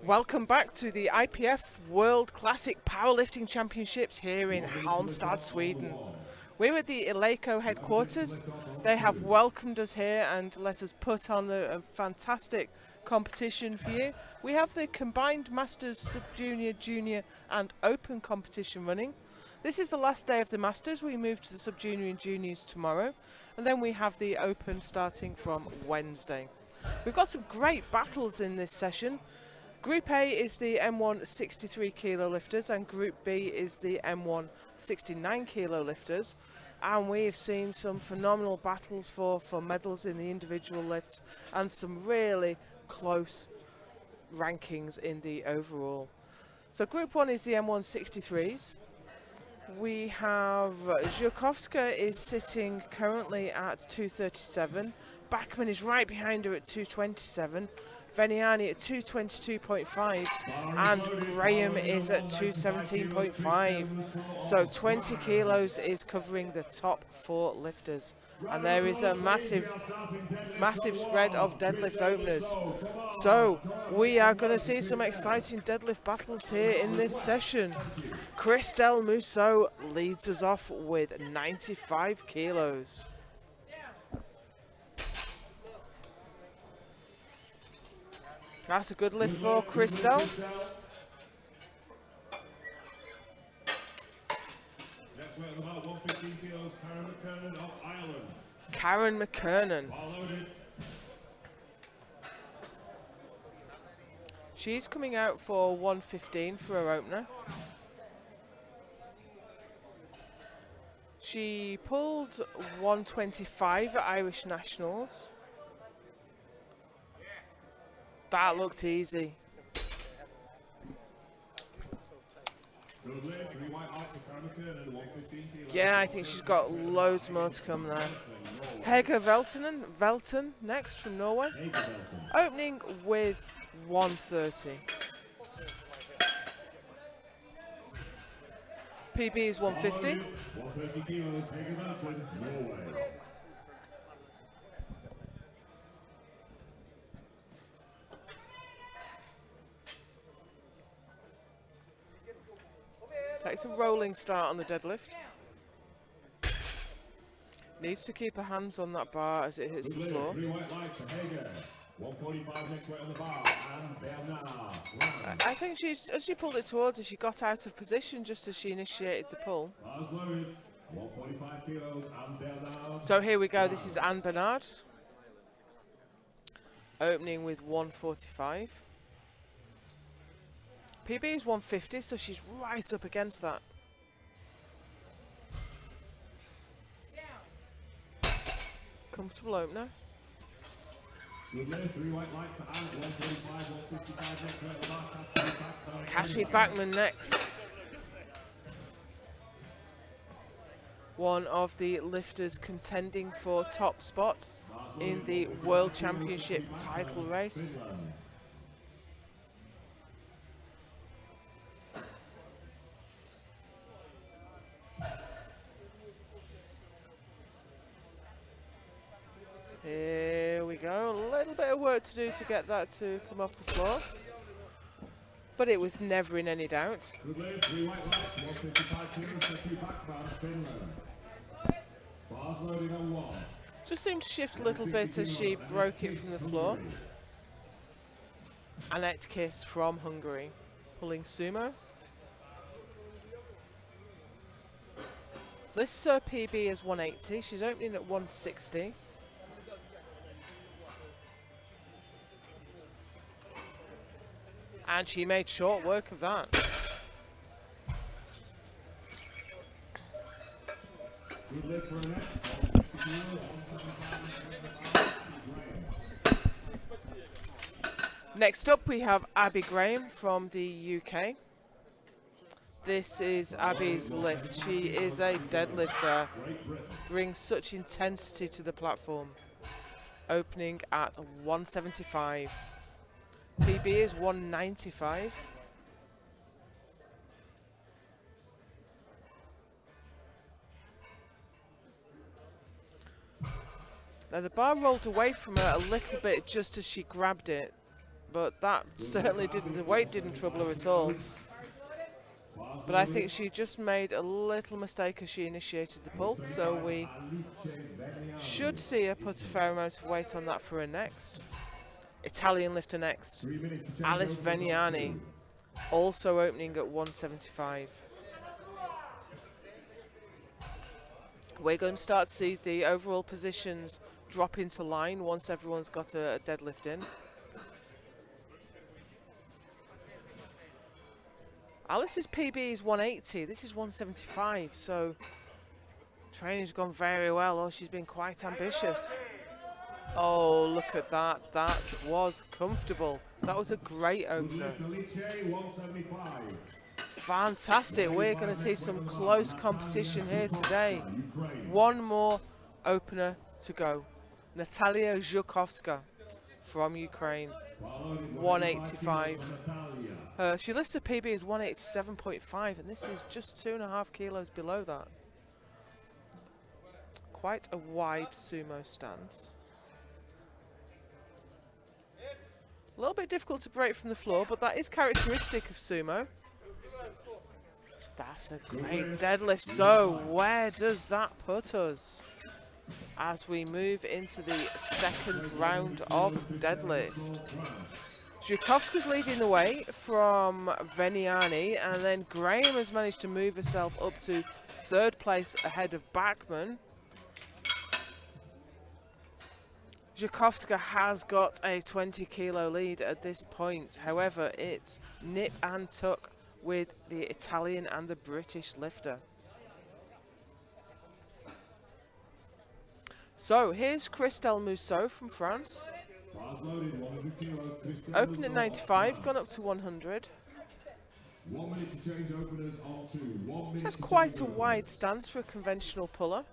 Welcome back to the IPF World Classic Powerlifting Championships here in Halmstad, Sweden. We're at the Eleiko headquarters. They have welcomed us here and let us put on a fantastic competition for you. We have the combined Masters, Sub-Junior, Junior and Open competition running. This is the last day of the Masters. We move to the Sub-Junior and Juniors tomorrow, and then we have the Open starting from Wednesday. We've got some great battles in this session. Group A is the M1 63 kilo lifters and Group B is the M1 69 kilo lifters, and we've seen some phenomenal battles for medals in the individual lifts and some really close rankings in the overall. So Group 1 is the M1 63s. We have Zhukovska is sitting currently at 237. Backman is right behind her at 227. Veniani at 222.5 and Graham is at 217.5. So 20 kilos is covering the top 4 lifters. And there is a massive spread of deadlift openers. So we are going to see some exciting deadlift battles here in this session. Christelle Mousseau leads us off with 95 kilos. That's a good lift for Christelle. Next weight on about 115 kilos, Karen McKernan of Ireland. Karen McKernan. She's coming out for 115 for her opener. She pulled 125 at Irish Nationals. That looked easy. Yeah, I think she's got loads more to come there. Hege Velten next from Norway. Opening with 130. PB is 150. 130 kilos, Hege Velten, Norway. Takes a rolling start on the deadlift. Needs to keep her hands on that bar as it hits the floor. 145 next weight on the bar, and Bernard. I think as she pulled it towards her, she got out of position just as she initiated the pull. 145 kilos, and Bernard. So here we go, this is Anne Bernard. Opening with 145. PB is 150, so she's right up against that. Comfortable opener. Kashi Backman next. One of the lifters contending for top spot in the World Championship title race. Here we go, a little bit of work to do to get that to come off the floor, but it was never in any doubt. Just seemed to shift a little bit as she broke it from the floor. Annette Kiss from Hungary, pulling sumo. This PB is 180, she's opening at 160. And she made short work of that. Next up we have Abby Graham from the UK. This is Abby's lift. She is a deadlifter, brings such intensity to the platform. Opening at 175. PB is 195. Now the bar rolled away from her a little bit just as she grabbed it, but that certainly didn't, the weight didn't trouble her at all. But I think she just made a little mistake as she initiated the pull, so we should see her put a fair amount of weight on that for her next. Italian lifter next, Alice Veniani, also opening at 175. We're going to start to see the overall positions drop into line once everyone's got a deadlift in. Alice's PB is 180, this is 175, so training's gone very well. Oh, she's been quite ambitious. Oh, look at that. That was comfortable. That was a great opener. Fantastic. We're going to see some close competition here today. One more opener to go. Natalia Zhukovska from Ukraine. 185. She lists her PB as 187.5, and this is just 2.5 kilos below that. Quite a wide sumo stance. A little bit difficult to break from the floor, but that is characteristic of sumo. That's a great deadlift. So where does that put us as we move into the second round of deadlift? Zhukovska's leading the way from Veniani, and then Graham has managed to move herself up to third place ahead of Bachman. Zhukovska has got a 20 kilo lead at this point. However, it's nip and tuck with the Italian and the British lifter. So here's Christelle Mousseau from France. Open at 95, gone up to 100. 1 minute to change openers on 2. 1 minute. That's quite a wide stance for a conventional puller.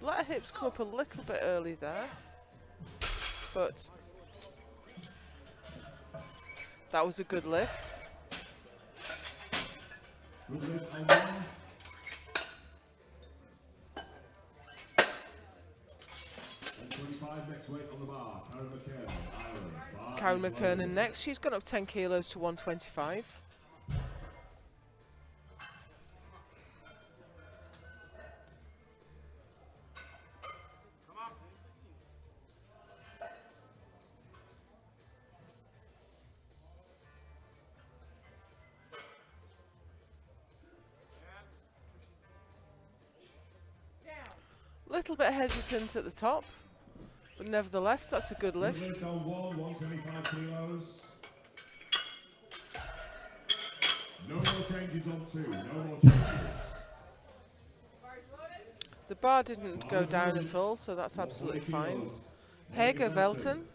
Let her hips come up a little bit early there, but that was a good lift. Good lift on 1. And 25 next weight on the bar. Karen McKernan, Ireland. Karen McKernan next. She's gone up 10 kilos to 125. Little bit hesitant at the top, but nevertheless, that's a good lift. Good lift on 1, 125 kilos. No more changes on 2. No more changes. The bar didn't go down at all, so that's absolutely fine. Hege Velten,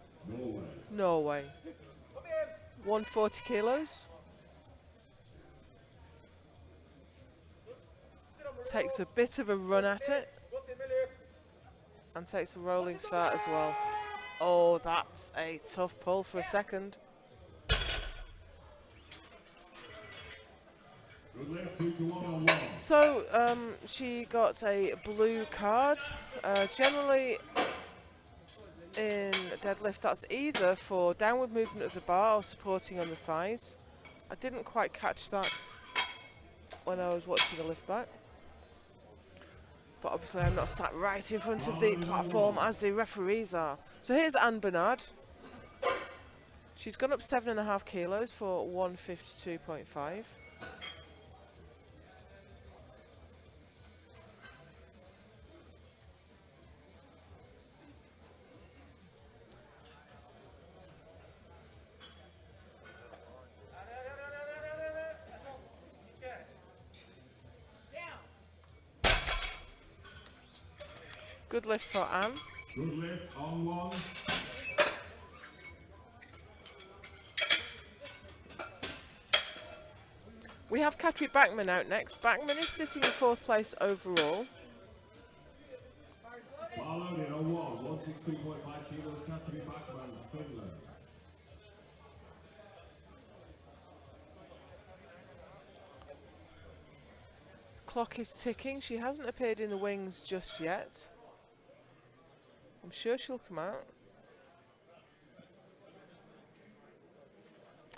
Norway. 140 kilos. Takes a bit of a run at it. And takes a rolling start as well. Oh, that's a tough pull for a second. Good lift, 2 to 1 on 1. So, she got a blue card. Generally, in deadlift, that's either for downward movement of the bar or supporting on the thighs. I didn't quite catch that when I was watching the lift back. But obviously I'm not sat right in front of the platform as the referees are. So here's Anne Bernard. She's gone up 7.5 kilos for 152.5. Good lift for Anne. Good lift on 1. We have Katri Bachman out next. Bachman is sitting in 4th place overall. Bar loaded on 1, 162.5 kilos. Katri Bachman, Finland. Clock is ticking. She hasn't appeared in the wings just yet. I'm sure she'll come out.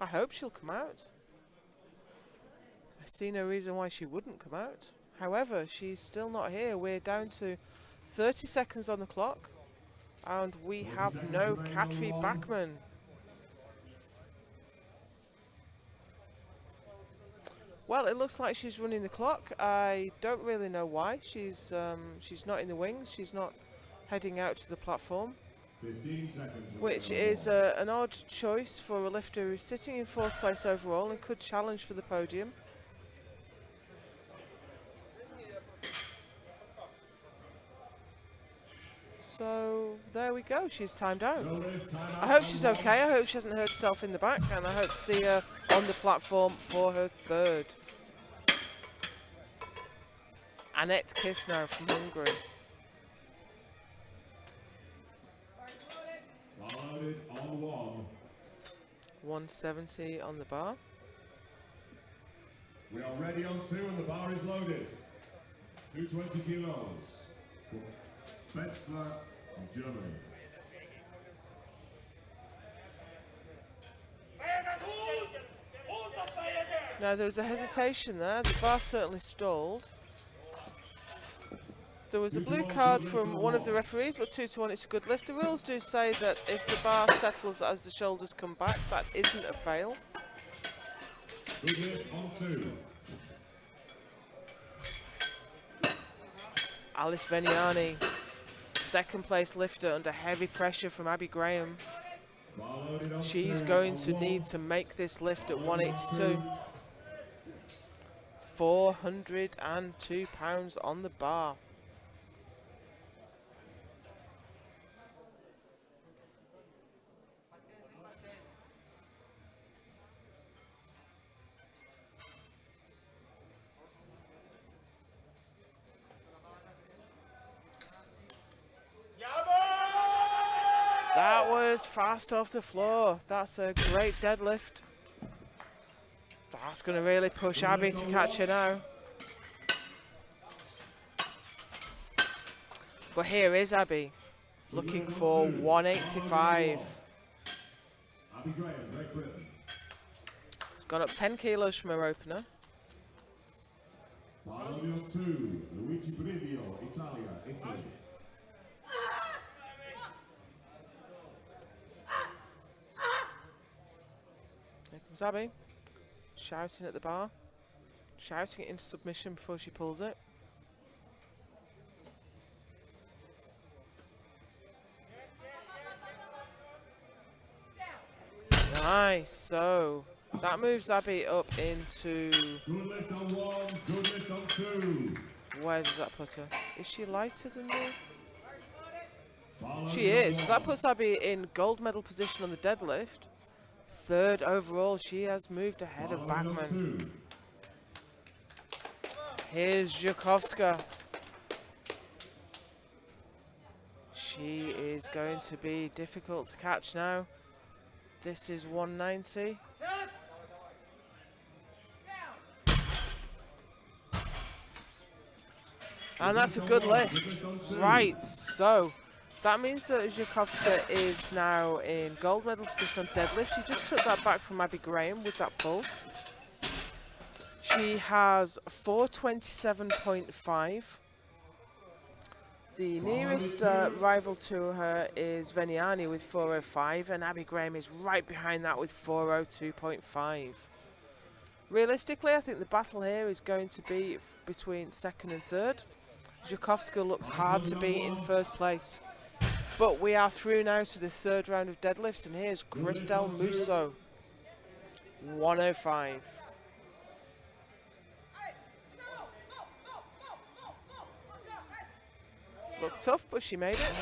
I hope she'll come out. I see no reason why she wouldn't come out. However, she's still not here. We're down to 30 seconds on the clock. And we have no Katri Backman. Well, it looks like she's running the clock. I don't really know why. She's not in the wings. She's not heading out to the platform, 15 seconds. which is an odd choice for a lifter who's sitting in 4th place overall and could challenge for the podium. So there we go. She's timed out. I hope she's okay. I hope she hasn't hurt herself in the back, and I hope to see her on the platform for her 3rd. Annette Kistner from Hungary. Loaded on 170 on the bar. We are ready on 2 and the bar is loaded. 220 kilos. Betzler of Germany. Now there was a hesitation there. The bar certainly stalled. There was a blue card from one of the referees, but 2-1, it's a good lift. The rules do say that if the bar settles as the shoulders come back, that isn't a fail. Good lift on 2. Alice Veniani, 2nd place lifter under heavy pressure from Abby Graham. She's going to need to make this lift at 182. 402 pounds on the bar. That was fast off the floor. That's a great deadlift. That's going to really push Abby to catch her now. But here is Abby, looking for 185. Abby Graham, Great Britain. Gone up 10 kilos from her opener. Loaded on 2. Luigi Brivio, Italia, Italy. Here comes Abby, shouting at the bar, shouting it into submission before she pulls it. Nice, so that moves Abby up into... Good lift on 1, good lift on 2. Where does that put her? Is she lighter than me? She is. So that puts Abby in gold medal position on the deadlift. 3rd overall, she has moved ahead of Backman. Here's Zhukovska. She is going to be difficult to catch now. This is 190. And that's a good lift. Right, so that means that Zhukovska is now in gold medal position on deadlift. She just took that back from Abby Graham with that pull. She has 427.5. The nearest rival to her is Veniani with 405, and Abby Graham is right behind that with 402.5. Realistically, I think the battle here is going to be between 2nd and 3rd. Zhukovska looks hard to beat in 1st place. But we are through now to the 3rd round of deadlifts, and here's Christelle Musso, 105. Looked tough, but she made it.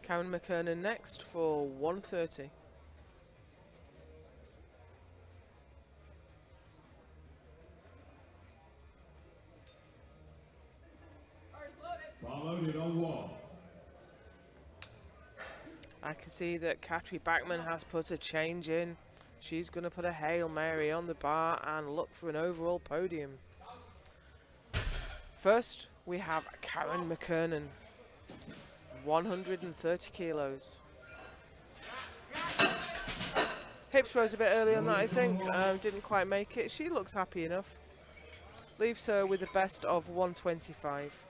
Karen McKernan next for 130. Loaded on 1. I can see that Katri Backman has put a change in. She's going to put a Hail Mary on the bar and look for an overall podium. First, we have Karen McKernan, 130 kilos. Hips rose a bit early on that, I think. Didn't quite make it. She looks happy enough. Leaves her with a best of 125.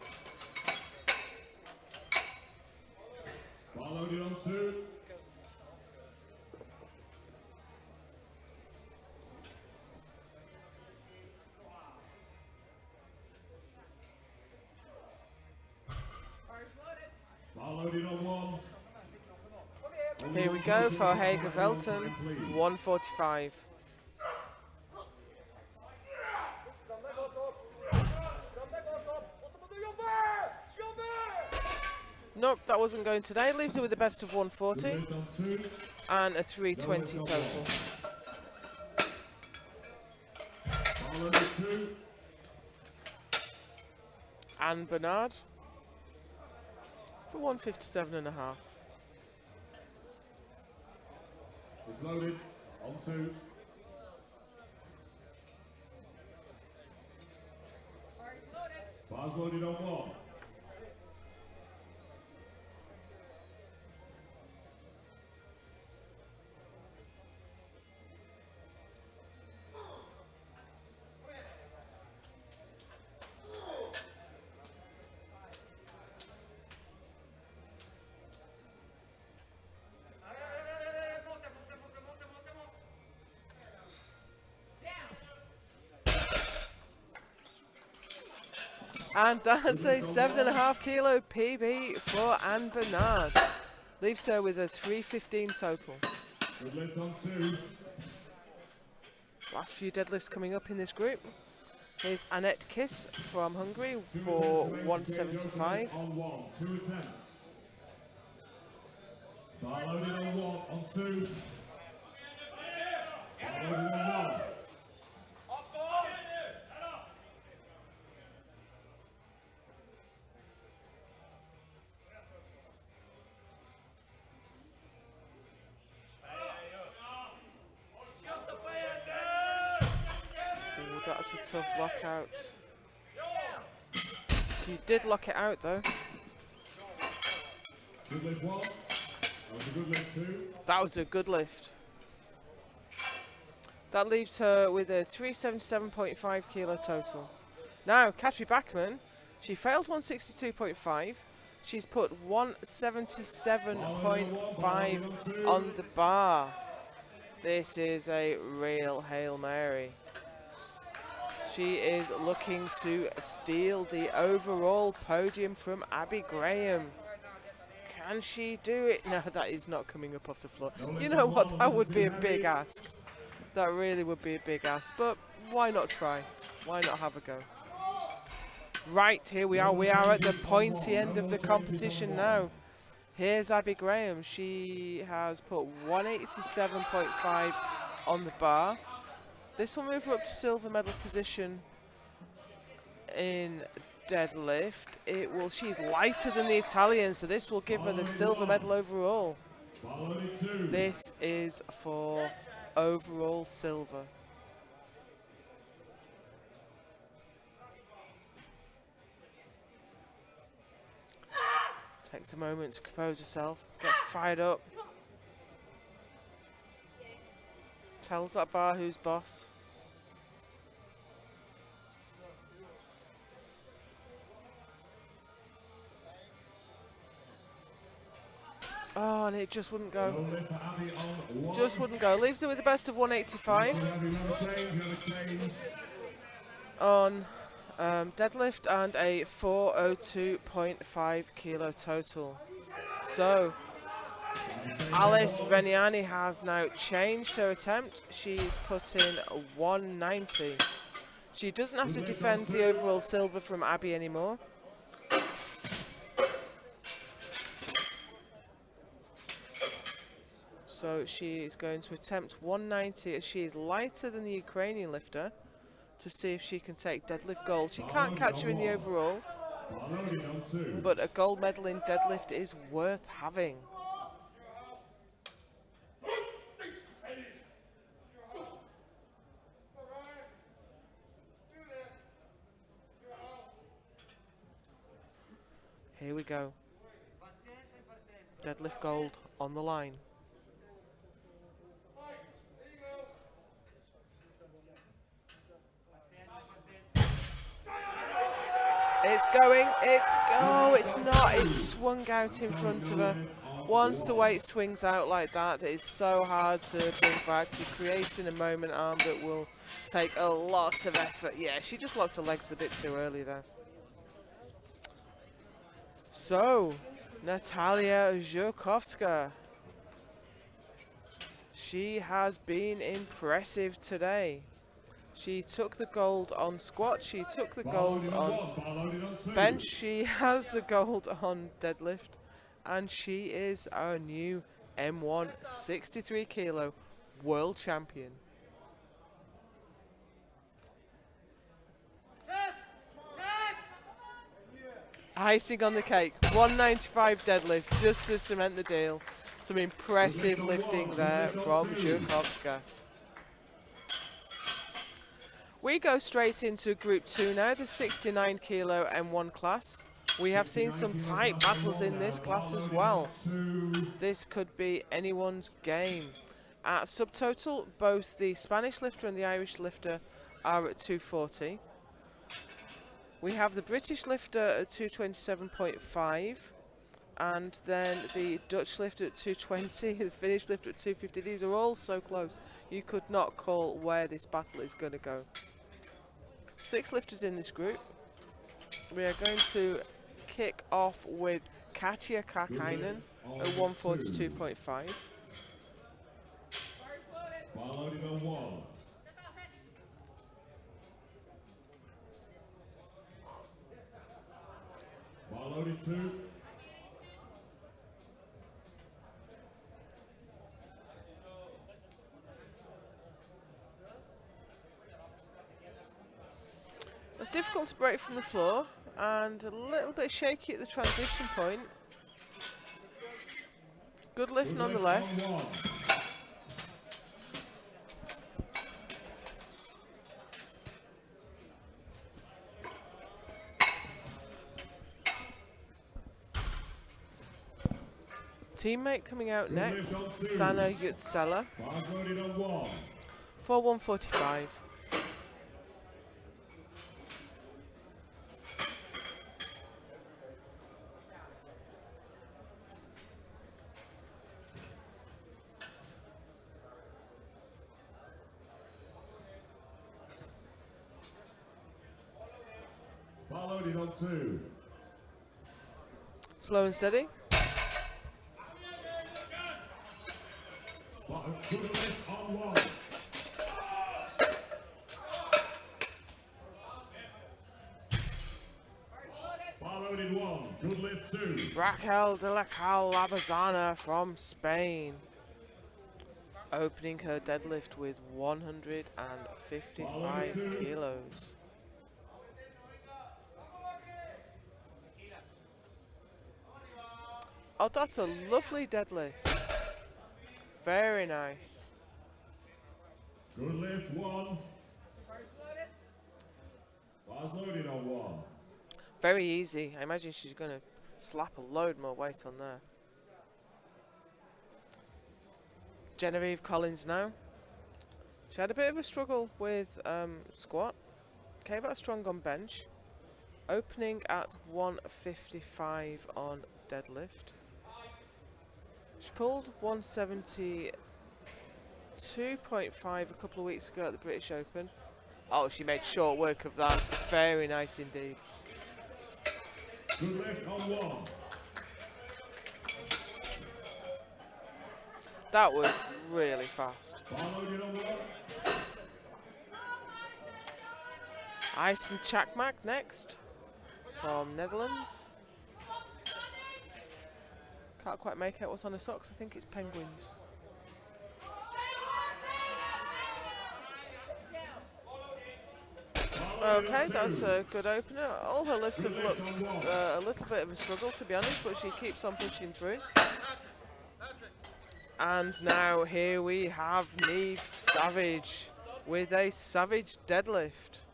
Bar loaded on 2. Bar loaded on 1. Here we go for Hager Velton, 145. Nope, that wasn't going today. Leaves her with the best of 140 and a 320 total. Anne Bernard for 157.5. It's loaded on 2. Bar's loaded on 1. And that's a 7.5 kilo PB for Anne Bernard. Leaves her with a 315 total. Good lift on 2. Last few deadlifts coming up in this group. Here's Annette Kiss from Hungary for 175. On 1. 2 attempts. Bar loaded on 1. On 2. Bar loaded on 1. Ooh, that's a tough lockout. She did lock it out though. Good lift 1. That was a good lift 2. That was a good lift. That leaves her with a 377.5 kilo total. Now, Katri Backman, she failed 162.5. She's put 177.5 on the bar. This is a real Hail Mary. She is looking to steal the overall podium from Abby Graham. Can she do it? No, that is not coming up off the floor. You know what? That would be a big ask. That really would be a big ask. But why not try? Why not have a go? Right, here we are. We are at the pointy end of the competition now. Here's Abby Graham. She has put 187.5 on the bar. This will move her up to silver medal position in deadlift. It will. She's lighter than the Italian, so this will give her the silver medal overall. This is for overall silver. Takes a moment to compose herself. Gets fired up. Tells that bar who's boss. Oh, and it just wouldn't go. Just wouldn't go. Leaves it with the best of 185 on deadlift and a 402.5 kilo total. So Alice Veniani has now changed her attempt. She's put in 190. She doesn't have to defend the overall silver from Abby anymore. So she is going to attempt 190 as she is lighter than the Ukrainian lifter to see if she can take deadlift gold. She can't catch her in the overall, but a gold medal in deadlift is worth having. Here we go. Deadlift gold on the line. It's going, it's not, it's swung out in front of her. Once the weight swings out like that, it's so hard to bring back. You're creating a moment arm that will take a lot of effort. Yeah, she just locked her legs a bit too early there. So, Natalia Zhukovska. She has been impressive today. She took the gold on squat, she took the gold on bench, she has the gold on deadlift, and she is our new M1 63 kilo world champion. Icing on the cake, 195 deadlift just to cement the deal. Some impressive lifting there from Zhukovska. We go straight into Group 2 now, the 69 kilo M1 class. We have seen some tight battles in this class as well. This could be anyone's game. At subtotal, both the Spanish lifter and the Irish lifter are at 240. We have the British lifter at 227.5, and then the Dutch lifter at 220, the Finnish lifter at 250. These are all so close, you could not call where this battle is going to go. 6 lifters in this group. We are going to kick off with Katja Kakainen at 142.5. Loaded on 1. Bar loaded 2. It's difficult to break from the floor and a little bit shaky at the transition point. Good lift nonetheless. Teammate coming out next, Sana Yutsela for 145. Bar loaded on 2. Slow and steady. Good lift on 1. Bar loaded 1. Good lift 2. Raquel de la Cal Labazana from Spain, opening her deadlift with 155 kilos. Oh, that's a lovely deadlift. Very nice. Good lift 1. Bars loaded on 1. Very easy. I imagine she's going to slap a load more weight on there. Genevieve Collins now. She had a bit of a struggle with squat. Came out strong on bench. Opening at 155 on deadlift. She pulled 172.5 a couple of weeks ago at the British Open. Oh, she made short work of that. Very nice indeed. Good lift on 1. That was really fast. Bar loaded on 1. Aysen Chakmak next from Netherlands. Can't quite make out what's on her socks. I think it's penguins. Okay, that's a good opener. All her lifts have looked a little bit of a struggle, to be honest, but she keeps on pushing through. And now here we have Neve Savage with a savage deadlift.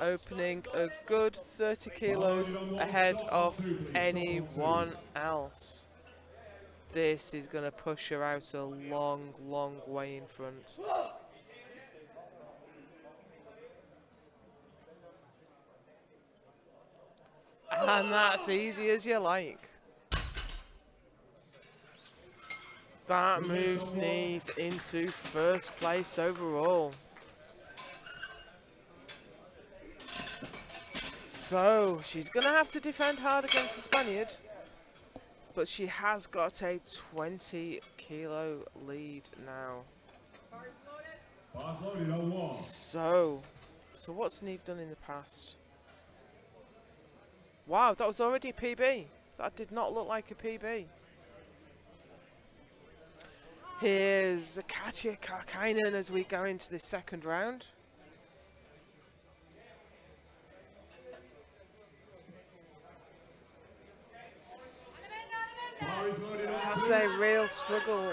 opening a good 30 kilos ahead of anyone else. This is going to push her out a long, long way in front. And that's easy as you like. That moves Neve into first place overall. So she's going to have to defend hard against the Spaniard, but she has got a 20 kilo lead now. Bars loaded on 1. So what's Neve done in the past? Wow, that was already a PB. That did not look like a PB. Here's Katja Karkainen as we go into the second round. Bar is loaded on That's 2. a real struggle,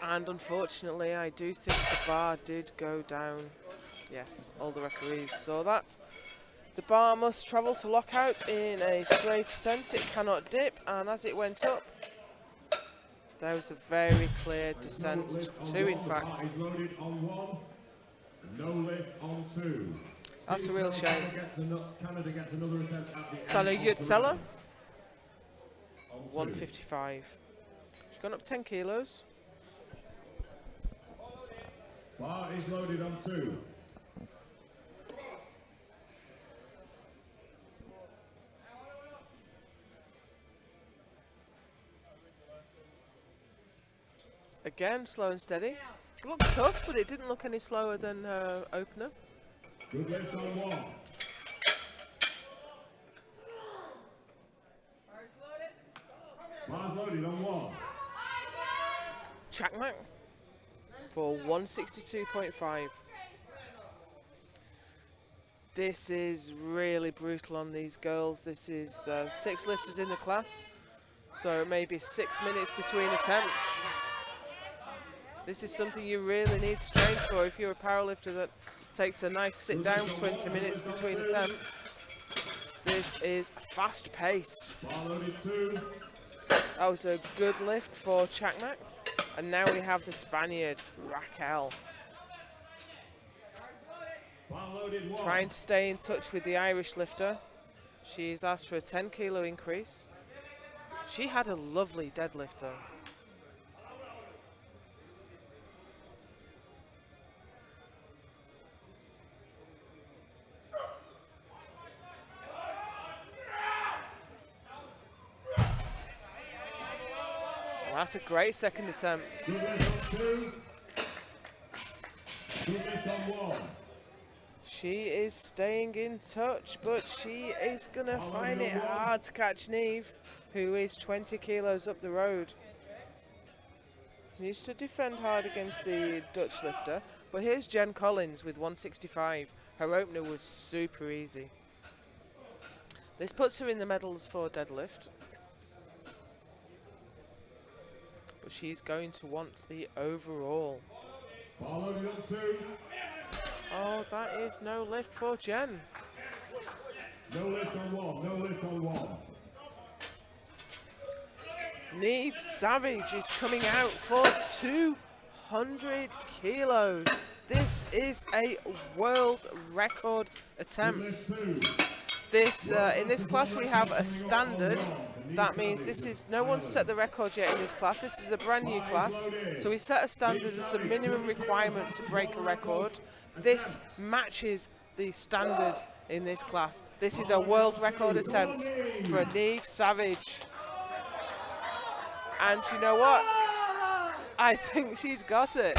and unfortunately I do think the bar did go down. Yes, all the referees saw that. The bar must travel to lockout in a straight ascent, it cannot dip, and as it went up, there was a very clear descent to 2 in fact. Bar is loaded on 1. No lift on 2. That's a real shame. Canada gets another attempt at the Sana end of the Yutsela, round. On 2. 155. She's gone up 10 kilos. Bar is loaded on 2. Again, slow and steady. It looked tough, but it didn't look any slower than her opener. Good lift on 1. Bars loaded on 1. Chakmak for 162.5. This is really brutal on these girls. This is 6 lifters in the class, so maybe 6 minutes between attempts. This is something you really need to train for if you're a powerlifter that takes a nice sit down 20 minutes between attempts. This is fast paced. Bar loaded 2. That was a good lift for Chakmak. And now we have the Spaniard, Raquel, Bar loaded 1. trying to stay in touch with the Irish lifter. She's asked for a 10 kilo increase. She had a lovely deadlift though. That's a great second attempt. Good lift on 2. Good lift on 1. She is staying in touch, but she is going to find it hard to catch Neve, who is 20 kilos up the road. She needs to defend hard against the Dutch lifter. But here's Jen Collins with 165. Her opener was super easy. This puts her in the medals for deadlift. But she's going to want the overall. Bar loaded on 2. Oh, that is no lift for Jen. No lift on 1. No lift on 1. Neve Savage is coming out for 200 kilos. This is a world record attempt. Lift 2. This in this class we have a standard. That means this is no one's set the record yet in this class. This is a brand new class, so we set a standard as the minimum requirement to break a record. This matches the standard in this class. This is a world record attempt for Neve Savage. And you know what? I think she's got it.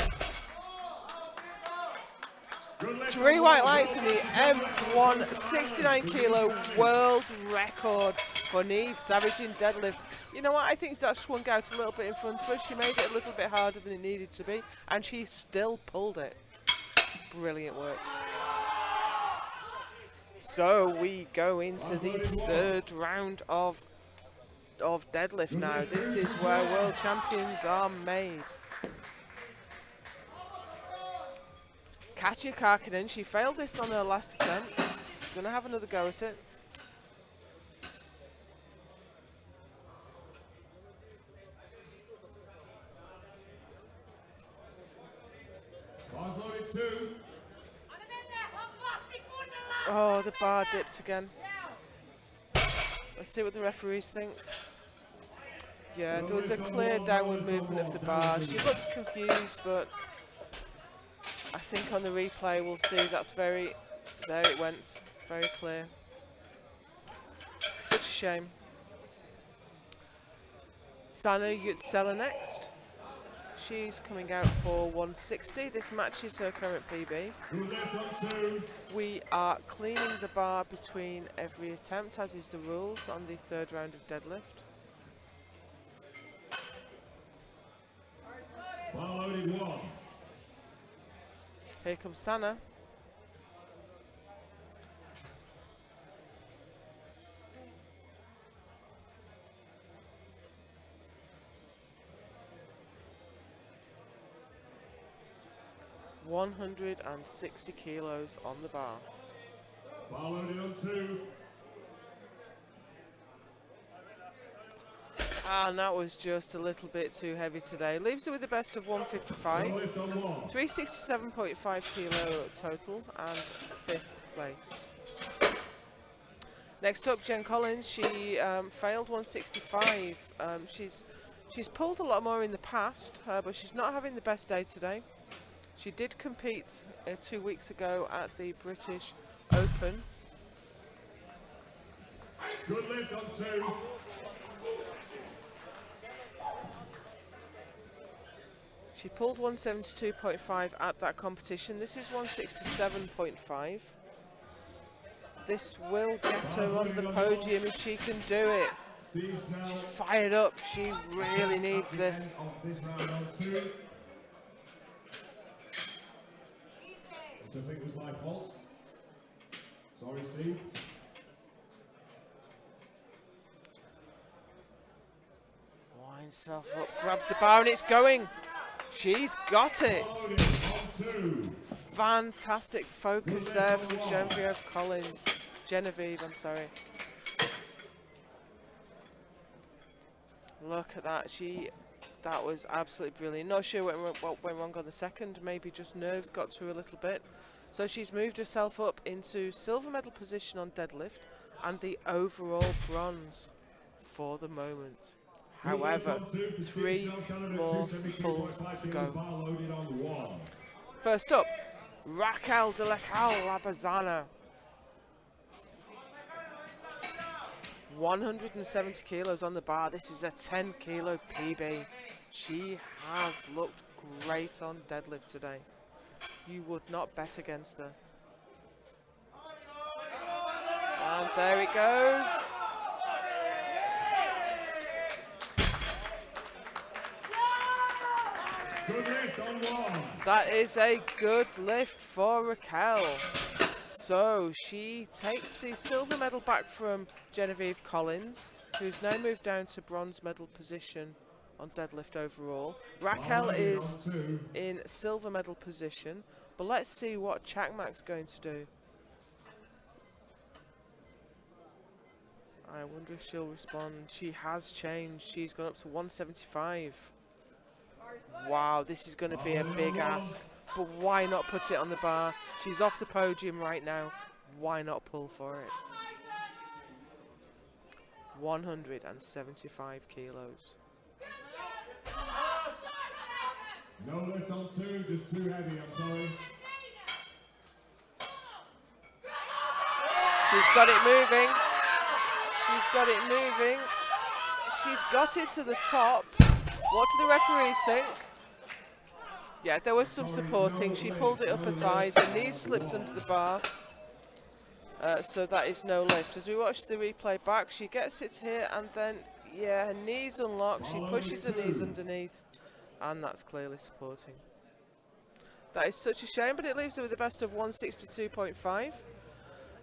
3 white lights in the M1 69 kilo world record for Neve Savage in deadlift. You know what? I think that swung out a little bit in front of her. She made it a little bit harder than it needed to be, and she still pulled it. Brilliant work. So we go into the third round of deadlift now. This is where world champions are made. Katja Karkinen, she failed this on her last attempt. She's going to have another go at it. Bars loaded 2. Oh, the bar dipped again. Let's see what the referees think. Yeah, there was a clear downward movement of the bar. She looked confused, but I think on the replay we'll see that's very, there it went, very clear. Such a shame. Sana Yutsela next. She's coming out for 160. This matches her current PB. We are cleaning the bar between every attempt, as is the rules on the third round of deadlift. Bar loaded 1. Here comes Sana. $160 kilos on the bar. Bar loaded on 2. And that was just a little bit too heavy today. Leaves her with the best of 155. 367.5 kilo total and 5th place. Next up, Jen Collins. She failed 165. She's pulled a lot more in the past, but she's not having the best day today. She did compete 2 weeks ago at the British Open. Good lift on 2. She pulled 172.5 at that competition. This is 167.5. This will get her on the podium if she can do it. She's fired up. She really needs this. Which I think was my fault. Sorry, Steve. Winds herself up, grabs the bar, and it's going. She's got it. Fantastic focus there from Genevieve, I'm sorry. Look at that. That was absolutely brilliant. Not sure what went wrong on the second. Maybe just nerves got to her a little bit. So she's moved herself up into silver medal position on deadlift and the overall bronze for the moment. However, 3 more pulls to go. First up, Raquel de la Labazana. 170 kilos on the bar. This is a 10 kilo PB. She has looked great on deadlift today. You would not bet against her. And there it goes. Good lift on 1. That is a good lift for Raquel. So she takes the silver medal back from Genevieve Collins, who's now moved down to bronze medal position on deadlift overall. Raquel is in silver medal position, but let's see what Chakmak's going to do. I wonder if she'll respond. She has changed. She's gone up to 175. Wow, this is going to be a big ask, but why not put it on the bar? She's off the podium right now. Why not pull for it? 175 kilos. No lift on 2, just too heavy, I'm sorry. She's got it moving. She's got it moving. She's got it to the top. What do the referees think? Yeah, there was some supporting. She pulled it up her thighs. Her knees slipped under the bar. So that is no lift. As we watch the replay back, she gets it here and then, yeah, her knees unlock. She pushes her knees underneath. And that's clearly supporting. That is such a shame, but it leaves her with the best of 162.5.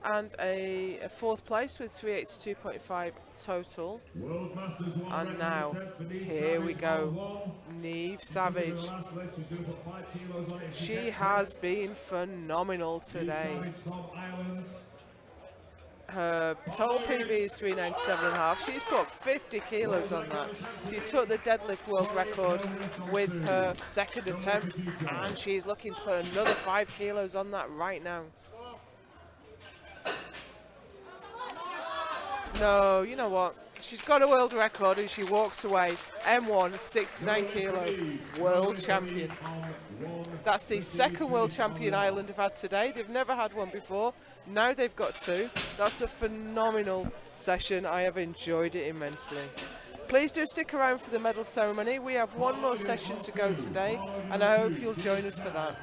and a fourth place with 382.5 total. World Masters 1 And record now, attempt for Neve here we Savage on go. 1. Neve She's doing Savage. the last leg, she's going to put 5 kilos on it if She gets has this. been phenomenal Neve today. Savage from Ireland. Her total PB is 397.5. She's put 50 kilos on that. She took the deadlift world record with her second attempt, and she's looking to put another 5 kilos on that right now. No, you know what? She's got a world record and she walks away. M1, 69 kilo, world champion. That's the second world champion Ireland have had today. They've never had one before. Now they've got two. That's a phenomenal session. I have enjoyed it immensely. Please do stick around for the medal ceremony. We have one more session to go today, and I hope you'll join us for that.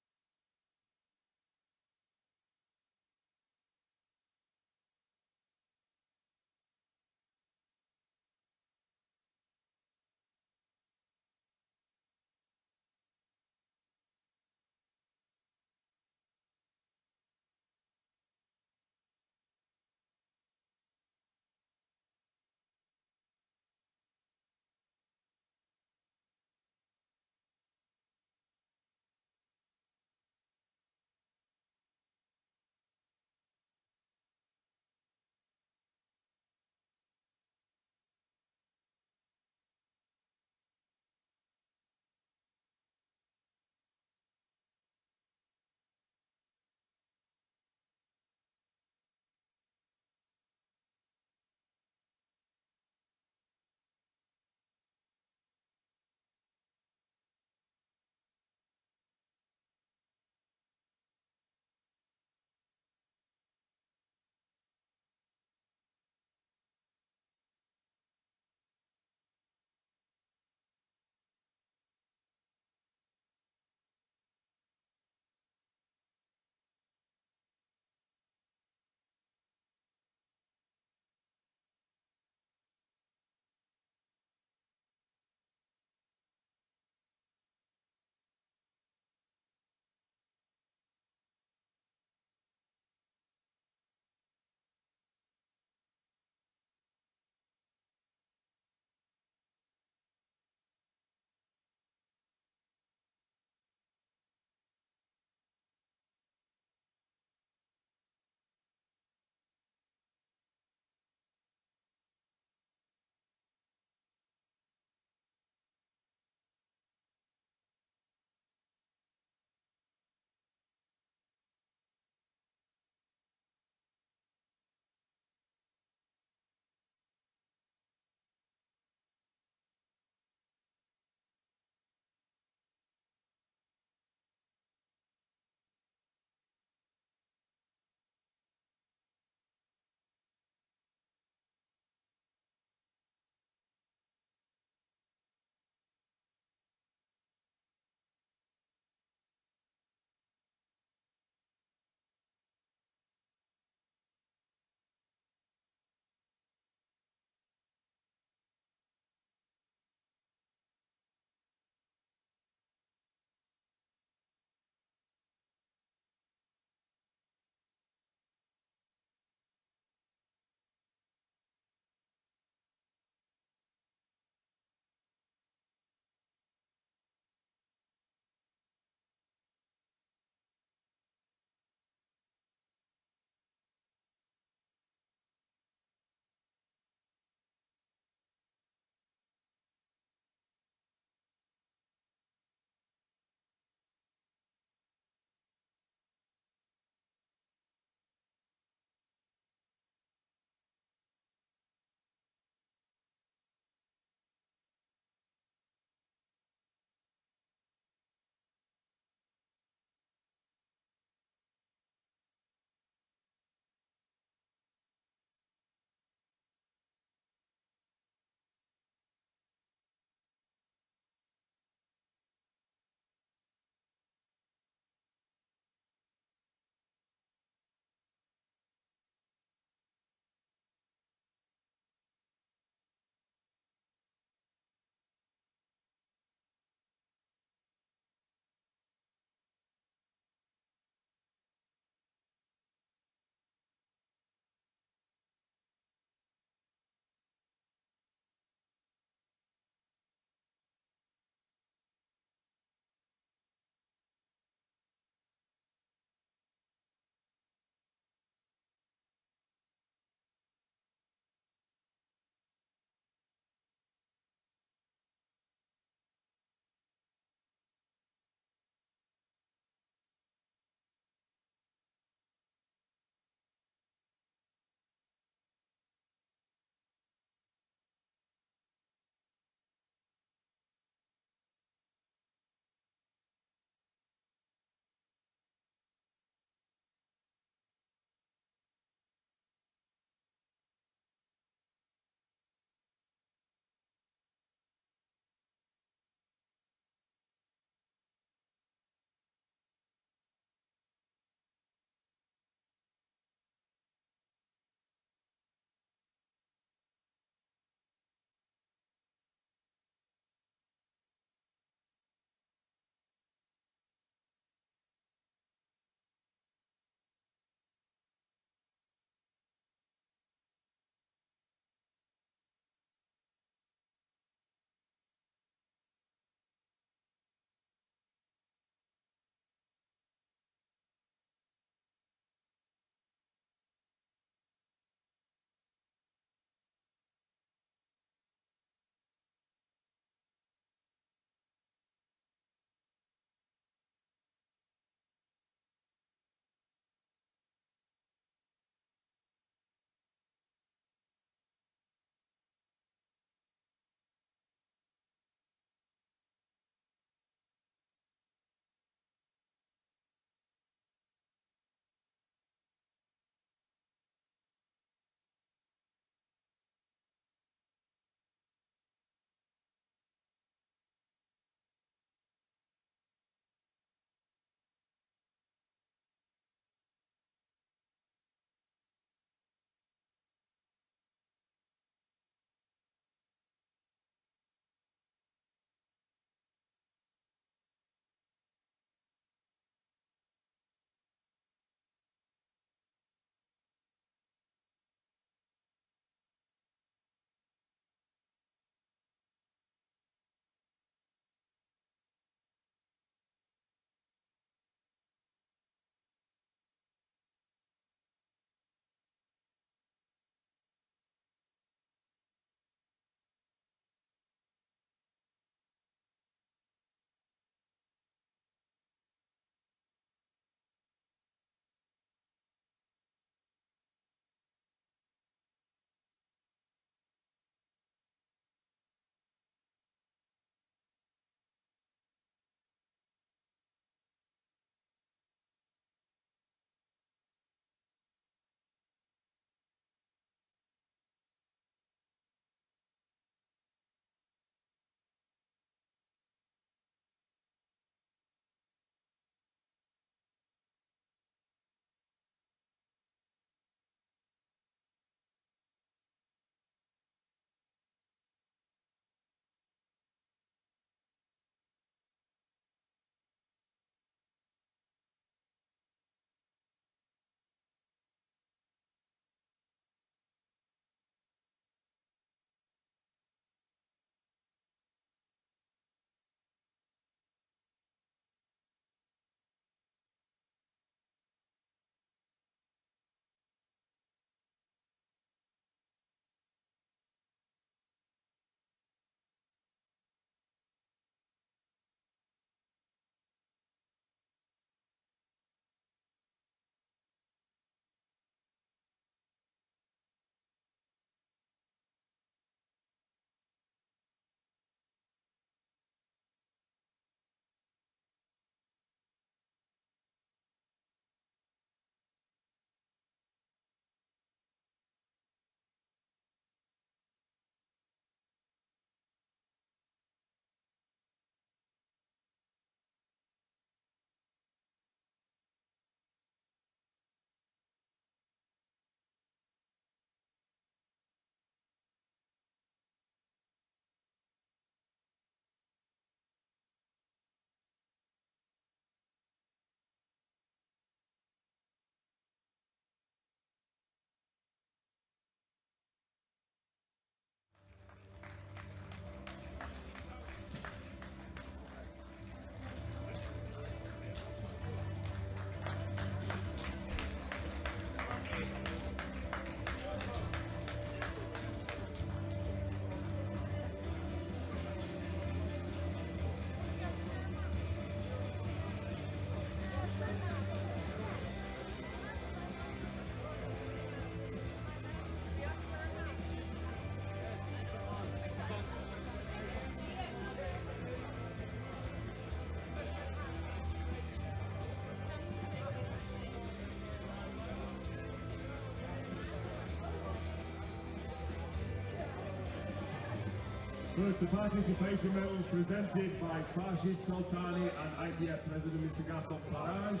First, the participation medals presented by Farshid Sultani and IPF President Mr. Gaston Parage,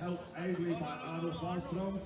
helped ably by Arnold Falstrom.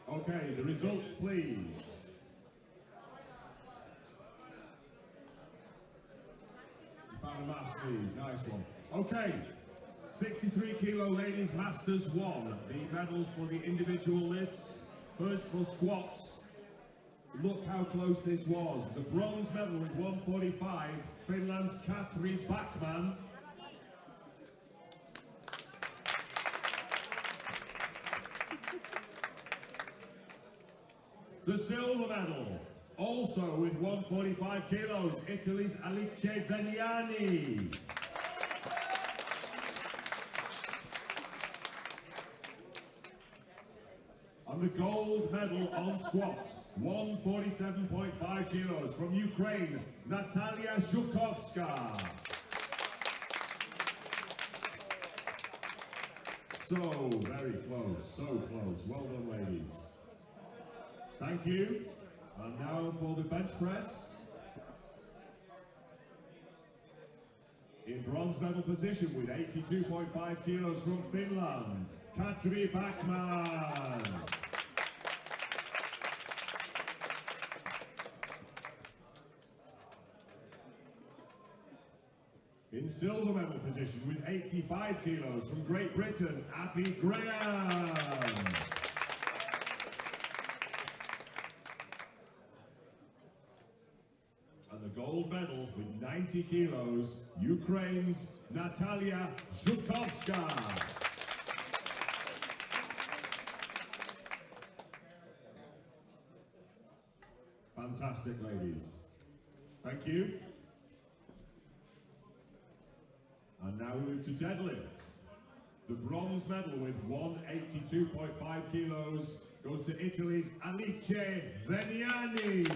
Okay, the results, please. You found a mask, Steve. Nice one. Okay, 63 kilo ladies masters won. The medals for the individual lifts. First for squats. Look how close this was. The bronze medal with 145, Finland's Katri Backman. The silver medal, also with 145 kilos, Italy's Alice Veniani. And the gold medal on squats, 147.5 kilos, from Ukraine, Natalia Zhukovska. So very close, so close. Well done, ladies. Thank you. And now for the bench press. In bronze medal position with 82.5 kilos from Finland, Katri Backman. In silver medal position with 85 kilos from Great Britain, Abby Graham. And the gold medal with 90 kilos, Ukraine's Natalia Zhukovska. Fantastic, ladies. Thank you. And now we move to deadlift. The bronze medal with 182.5 kilos goes to Italy's Alice Veniani.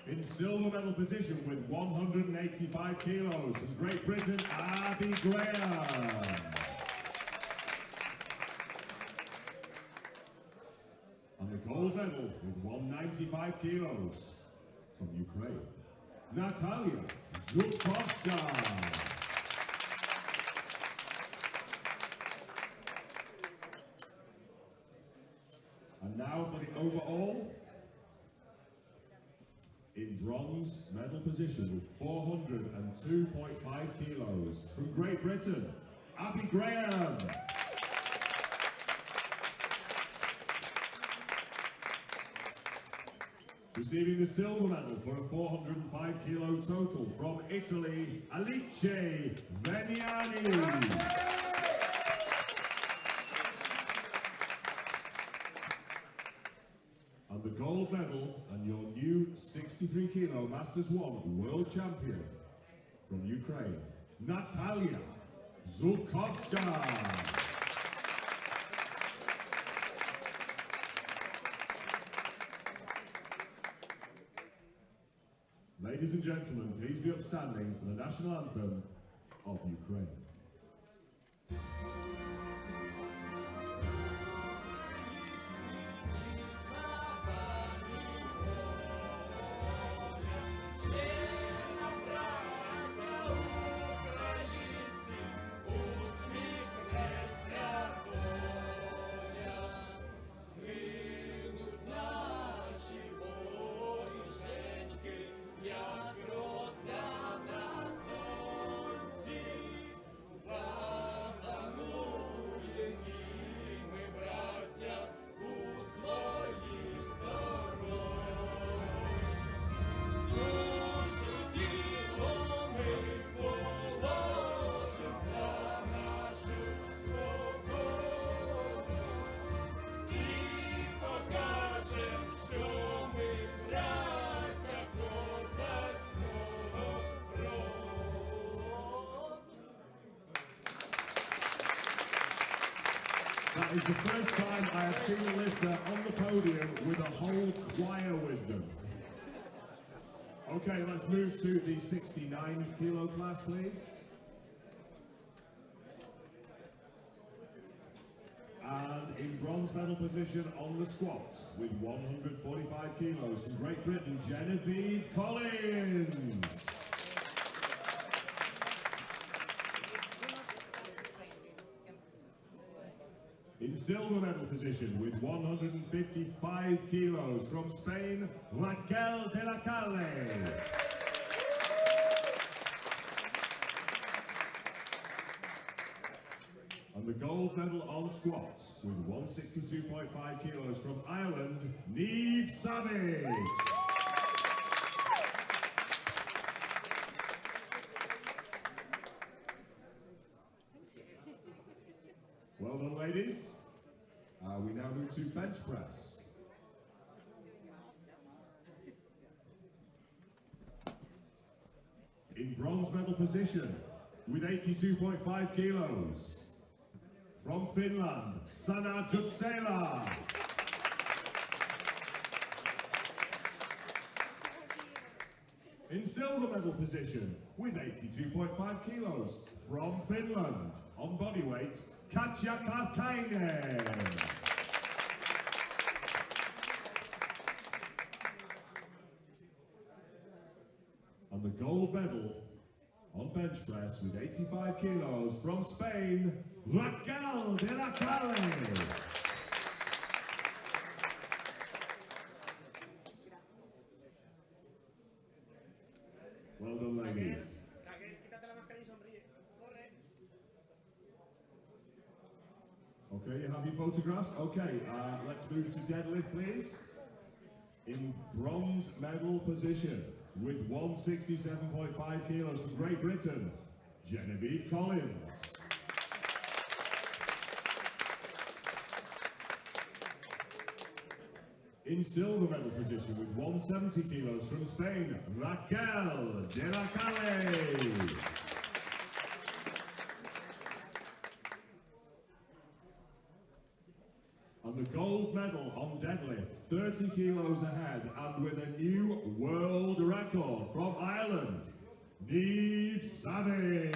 In silver medal position with 185 kilos from Great Britain, Abby Graham. And the gold medal with 195 kilos from Ukraine, Natalia Zhukovska. And now for the overall. In bronze medal position with 402.5 kilos from Great Britain, Abby Graham. Receiving the silver medal for a 405 kilo total from Italy, Alice Veniani. And the gold medal and your new 63 kilo Masters 1 world champion from Ukraine, Natalia Zhukovska. Ladies and gentlemen, please be upstanding for the national anthem of Ukraine. That is the first time I have seen a lifter on the podium with a whole choir with them. Okay, let's move to the 69 kilo class, please. And in bronze medal position on the squats with 145 kilos from Great Britain, Genevieve Collins. In silver medal position with 155 kilos from Spain, Raquel de la Calle. And the gold medal on squats with 162.5 kilos from Ireland, Neve Savage. Well done, ladies. We now move to bench press. In bronze medal position with 82.5 kilos from Finland, Sanna Jutsela. In silver medal position with 82.5 kilos from Finland, on body weight, Katja Karkainen. And the gold medal on bench press with 85 kilos from Spain, Raquel de la Calle. Well done, ladies. Okay, you have your photographs? Okay, let's move to deadlift, please. In bronze medal position with 167.5 kilos from Great Britain, Genevieve Collins. In silver medal position with 170 kilos from Spain, Raquel de la Calle. And the gold medal on deadlift, 30 kilos ahead and with a new world record from Ireland, Neve Savage.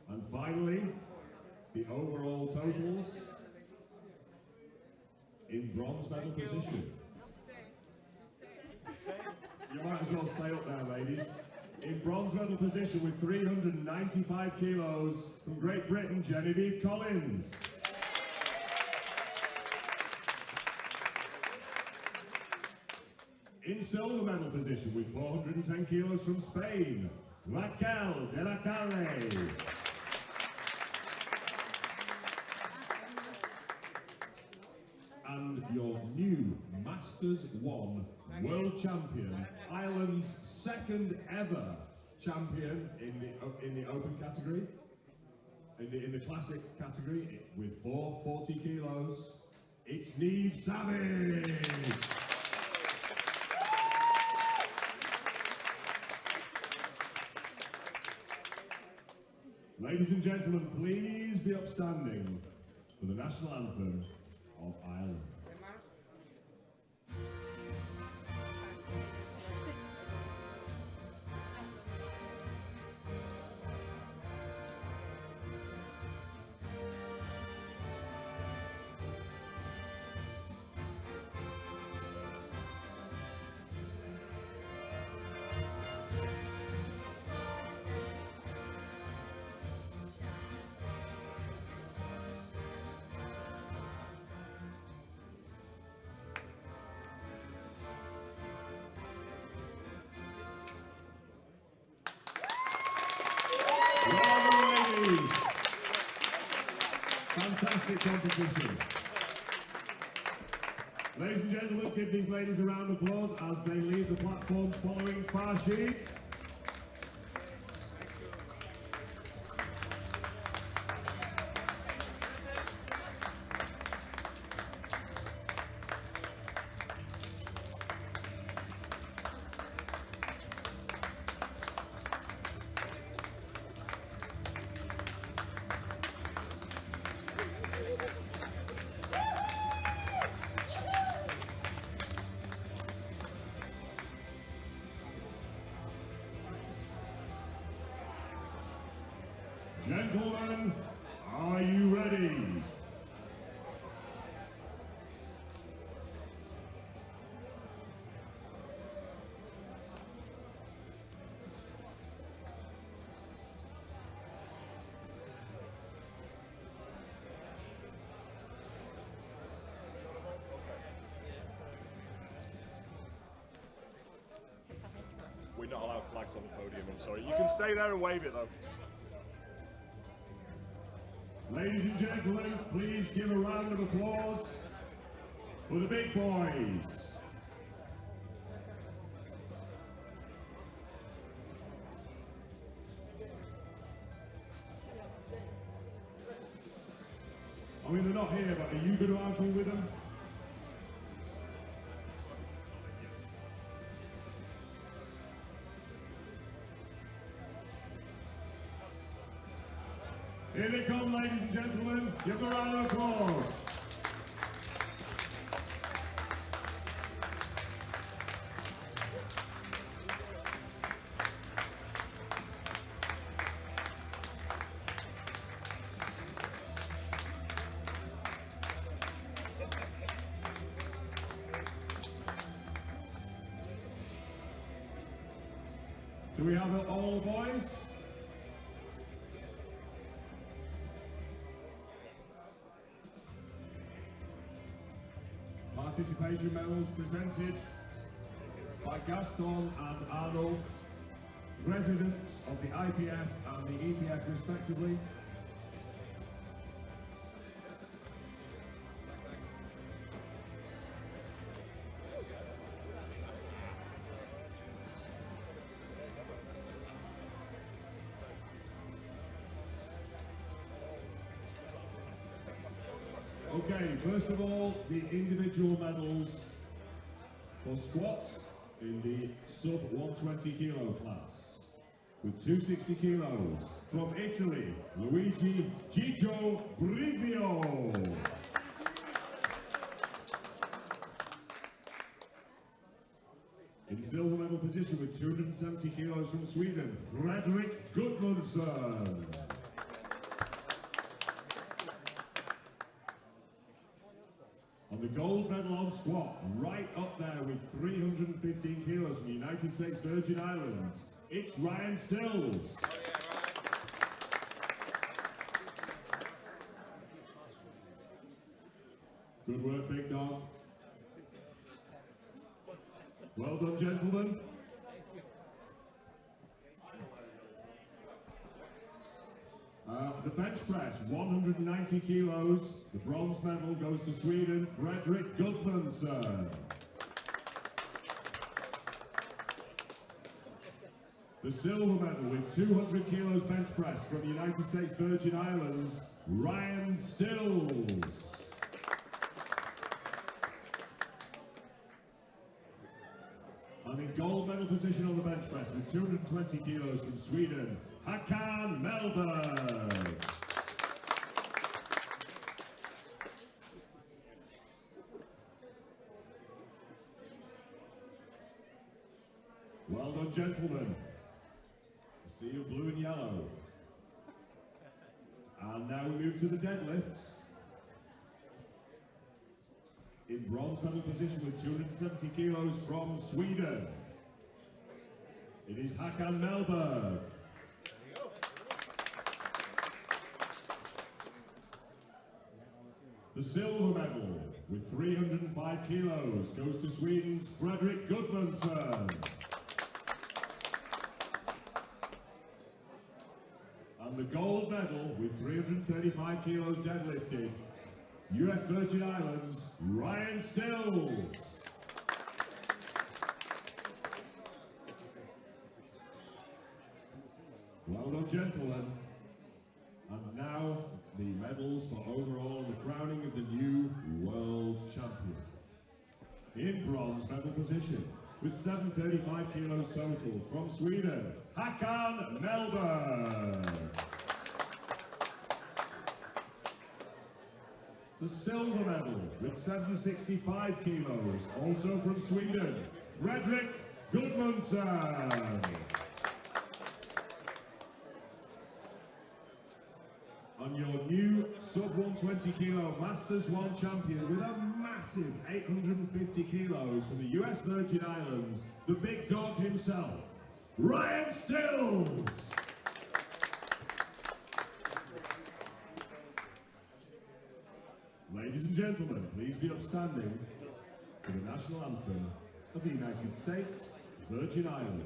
And finally, the overall totals in bronze medal position. You might as well stay up there, ladies. In bronze medal position with 395 kilos from Great Britain, Genevieve Collins. In silver medal position with 410 kilos from Spain, Raquel de la Calle. And your new Masters 1 World Champion, Ireland's second ever champion in the open category, in the classic category, with 440 kilos, it's Neve Savage. Ladies and gentlemen, please be upstanding for the national anthem of Ireland. Fantastic competition. Ladies and gentlemen, give these ladies a round of applause as they leave the platform following Farshid. Gentlemen, are you ready? We're not allowed flags on the podium, I'm sorry. You can stay there and wave it though. Ladies and gentlemen, please give a round of applause for the big boys. I mean, they're not here, but are you going to argue with them? Here they come, ladies and gentlemen. Give them a round of applause. Do we have all the boys? Participation medals presented by Gaston and Arnold, presidents of the IPF and the EPF respectively. Okay, first of all, the individual medals for squats in the sub 120 kilo class. With 260 kilos from Italy, Luigi Gigio Brivio. In silver medal position with 270 kilos from Sweden, Fredrik Gudmundsson. On the gold medal on squat, right up there with 315 kilos from the United States Virgin Islands, it's Ryan Stills. Good work, big dog. Well done, gentlemen. The bench press, 190 kilos. The bronze medal goes to Sweden, Fredrik Gudmundsson. The silver medal with 200 kilos bench press from the United States Virgin Islands, Ryan Stills. And in gold medal position on the bench press with 220 kilos from Sweden, Hakan Melberg. Well done, gentlemen. A sea of blue and yellow. And now we move to the deadlifts. In bronze medal position with 270 kilos from Sweden, it is Hakan Melberg. The silver medal with 305 kilos goes to Sweden's Fredrik Gudmundsson. And the gold medal with 335 kilos deadlifted, US Virgin Islands, Ryan Stills. Well done, gentlemen. And now the medals for overall and the crowning of the new world champion. In bronze medal position with 735 kilos total from Sweden, Hakan Melberg. The silver medal with 765 kilos, also from Sweden, Fredrik Gudmundsson. and your new sub-120 kilo Masters 1 champion with a massive 850 kilos from the US Virgin Islands, the big dog himself, Ryan Stills! Ladies and gentlemen, please be upstanding for the national anthem of the United States Virgin Islands.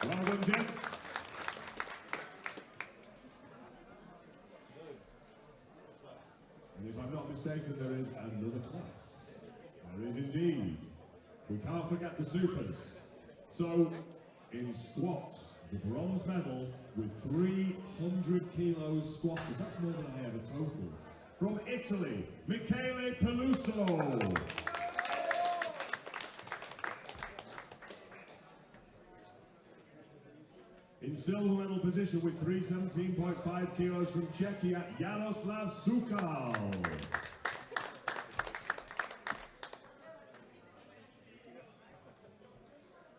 Well done, gents. And if I'm not mistaken, there is another class. There is indeed. We can't forget the supers. So, in squats, the bronze medal with 300 kilos squatted. That's more than I ever totaled. From Italy, Michele Peluso. In silver medal position with 317.5 kilos from Czechia, Jaroslav Sukal.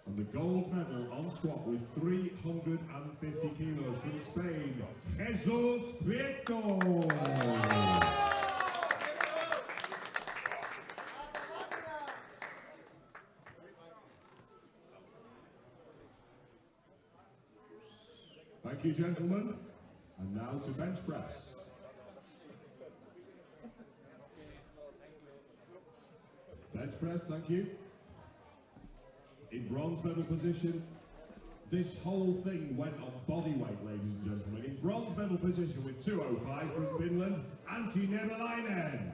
And the gold medal on squat with 350 kilos from Spain, Jesus Prieto. Thank you, gentlemen. And now to bench press. Bench press, thank you. In bronze medal position, this whole thing went on body weight, ladies and gentlemen. In bronze medal position with 205 from Finland, Antti Nevalainen.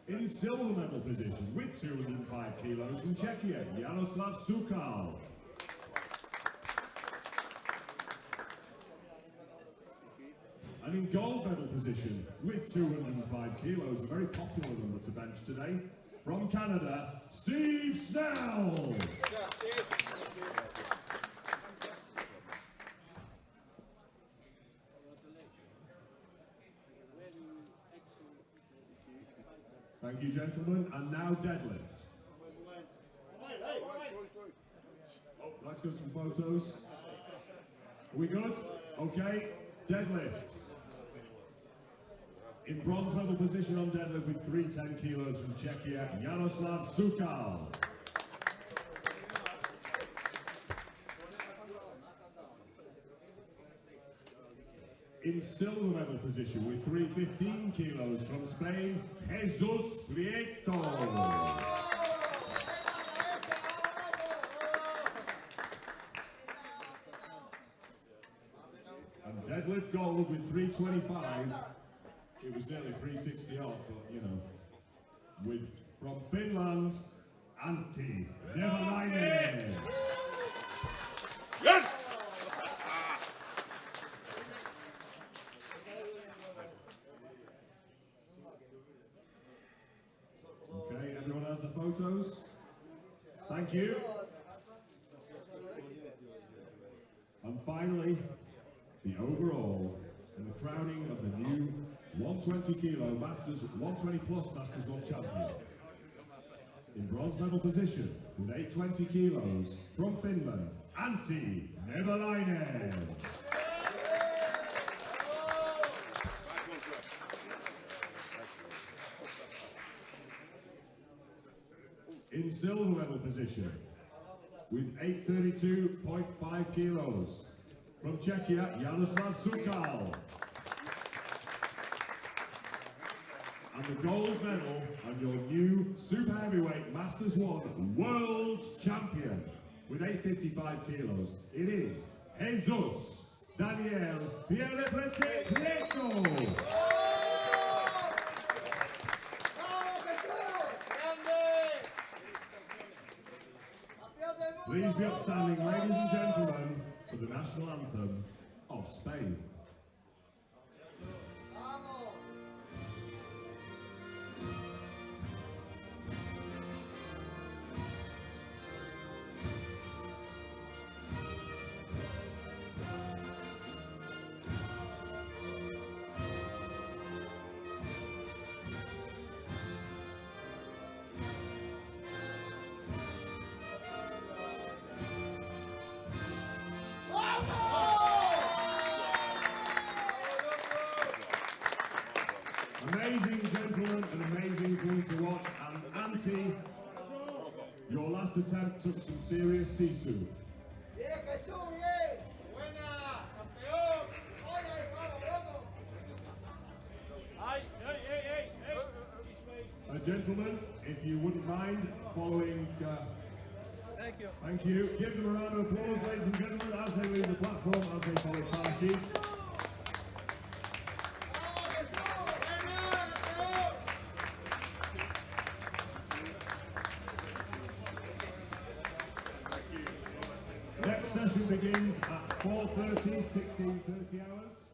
In silver medal position with 205 kilos from Czechia, Jaroslav Sukal. And in gold medal position with 205 kilos, a very popular number to bench today, from Canada, Steve Snell. Thank you, gentlemen. And now deadlift. Oh, let's get some photos. Are we good? Okay, deadlift. In bronze medal position on deadlift with 310 kilos from Czechia, Jaroslav Sukal. In silver medal position with 315 kilos from Spain, Jesus Prieto. And deadlift gold with 325. It was nearly 360 off, but you know, with from Finland, Antti Nevalainen. Yes! Okay, everyone has the photos? Thank you. And finally, the overall and the crowning of the new 120 kilo Masters, 120 plus Masters 1 champion. In bronze medal position with 820 kilos from Finland, Antti Nevalainen. In silver medal position with 832.5 kilos from Czechia, Jaroslav Sukal. And the gold medal and your new super heavyweight Masters 1 world champion with 855 kilos. It is Jesus Daniel Prieto. outstanding, ladies and gentlemen, for the national anthem of Spain. Amazing gentlemen, an amazing thing to watch. And Auntie, your last attempt took some serious sisu. Gentlemen, if you wouldn't mind following. Thank you. Thank you. Give them a round of applause, ladies and gentlemen, as they leave the platform, as they follow power sheets. Next session begins at 4:30, 16:30 hours.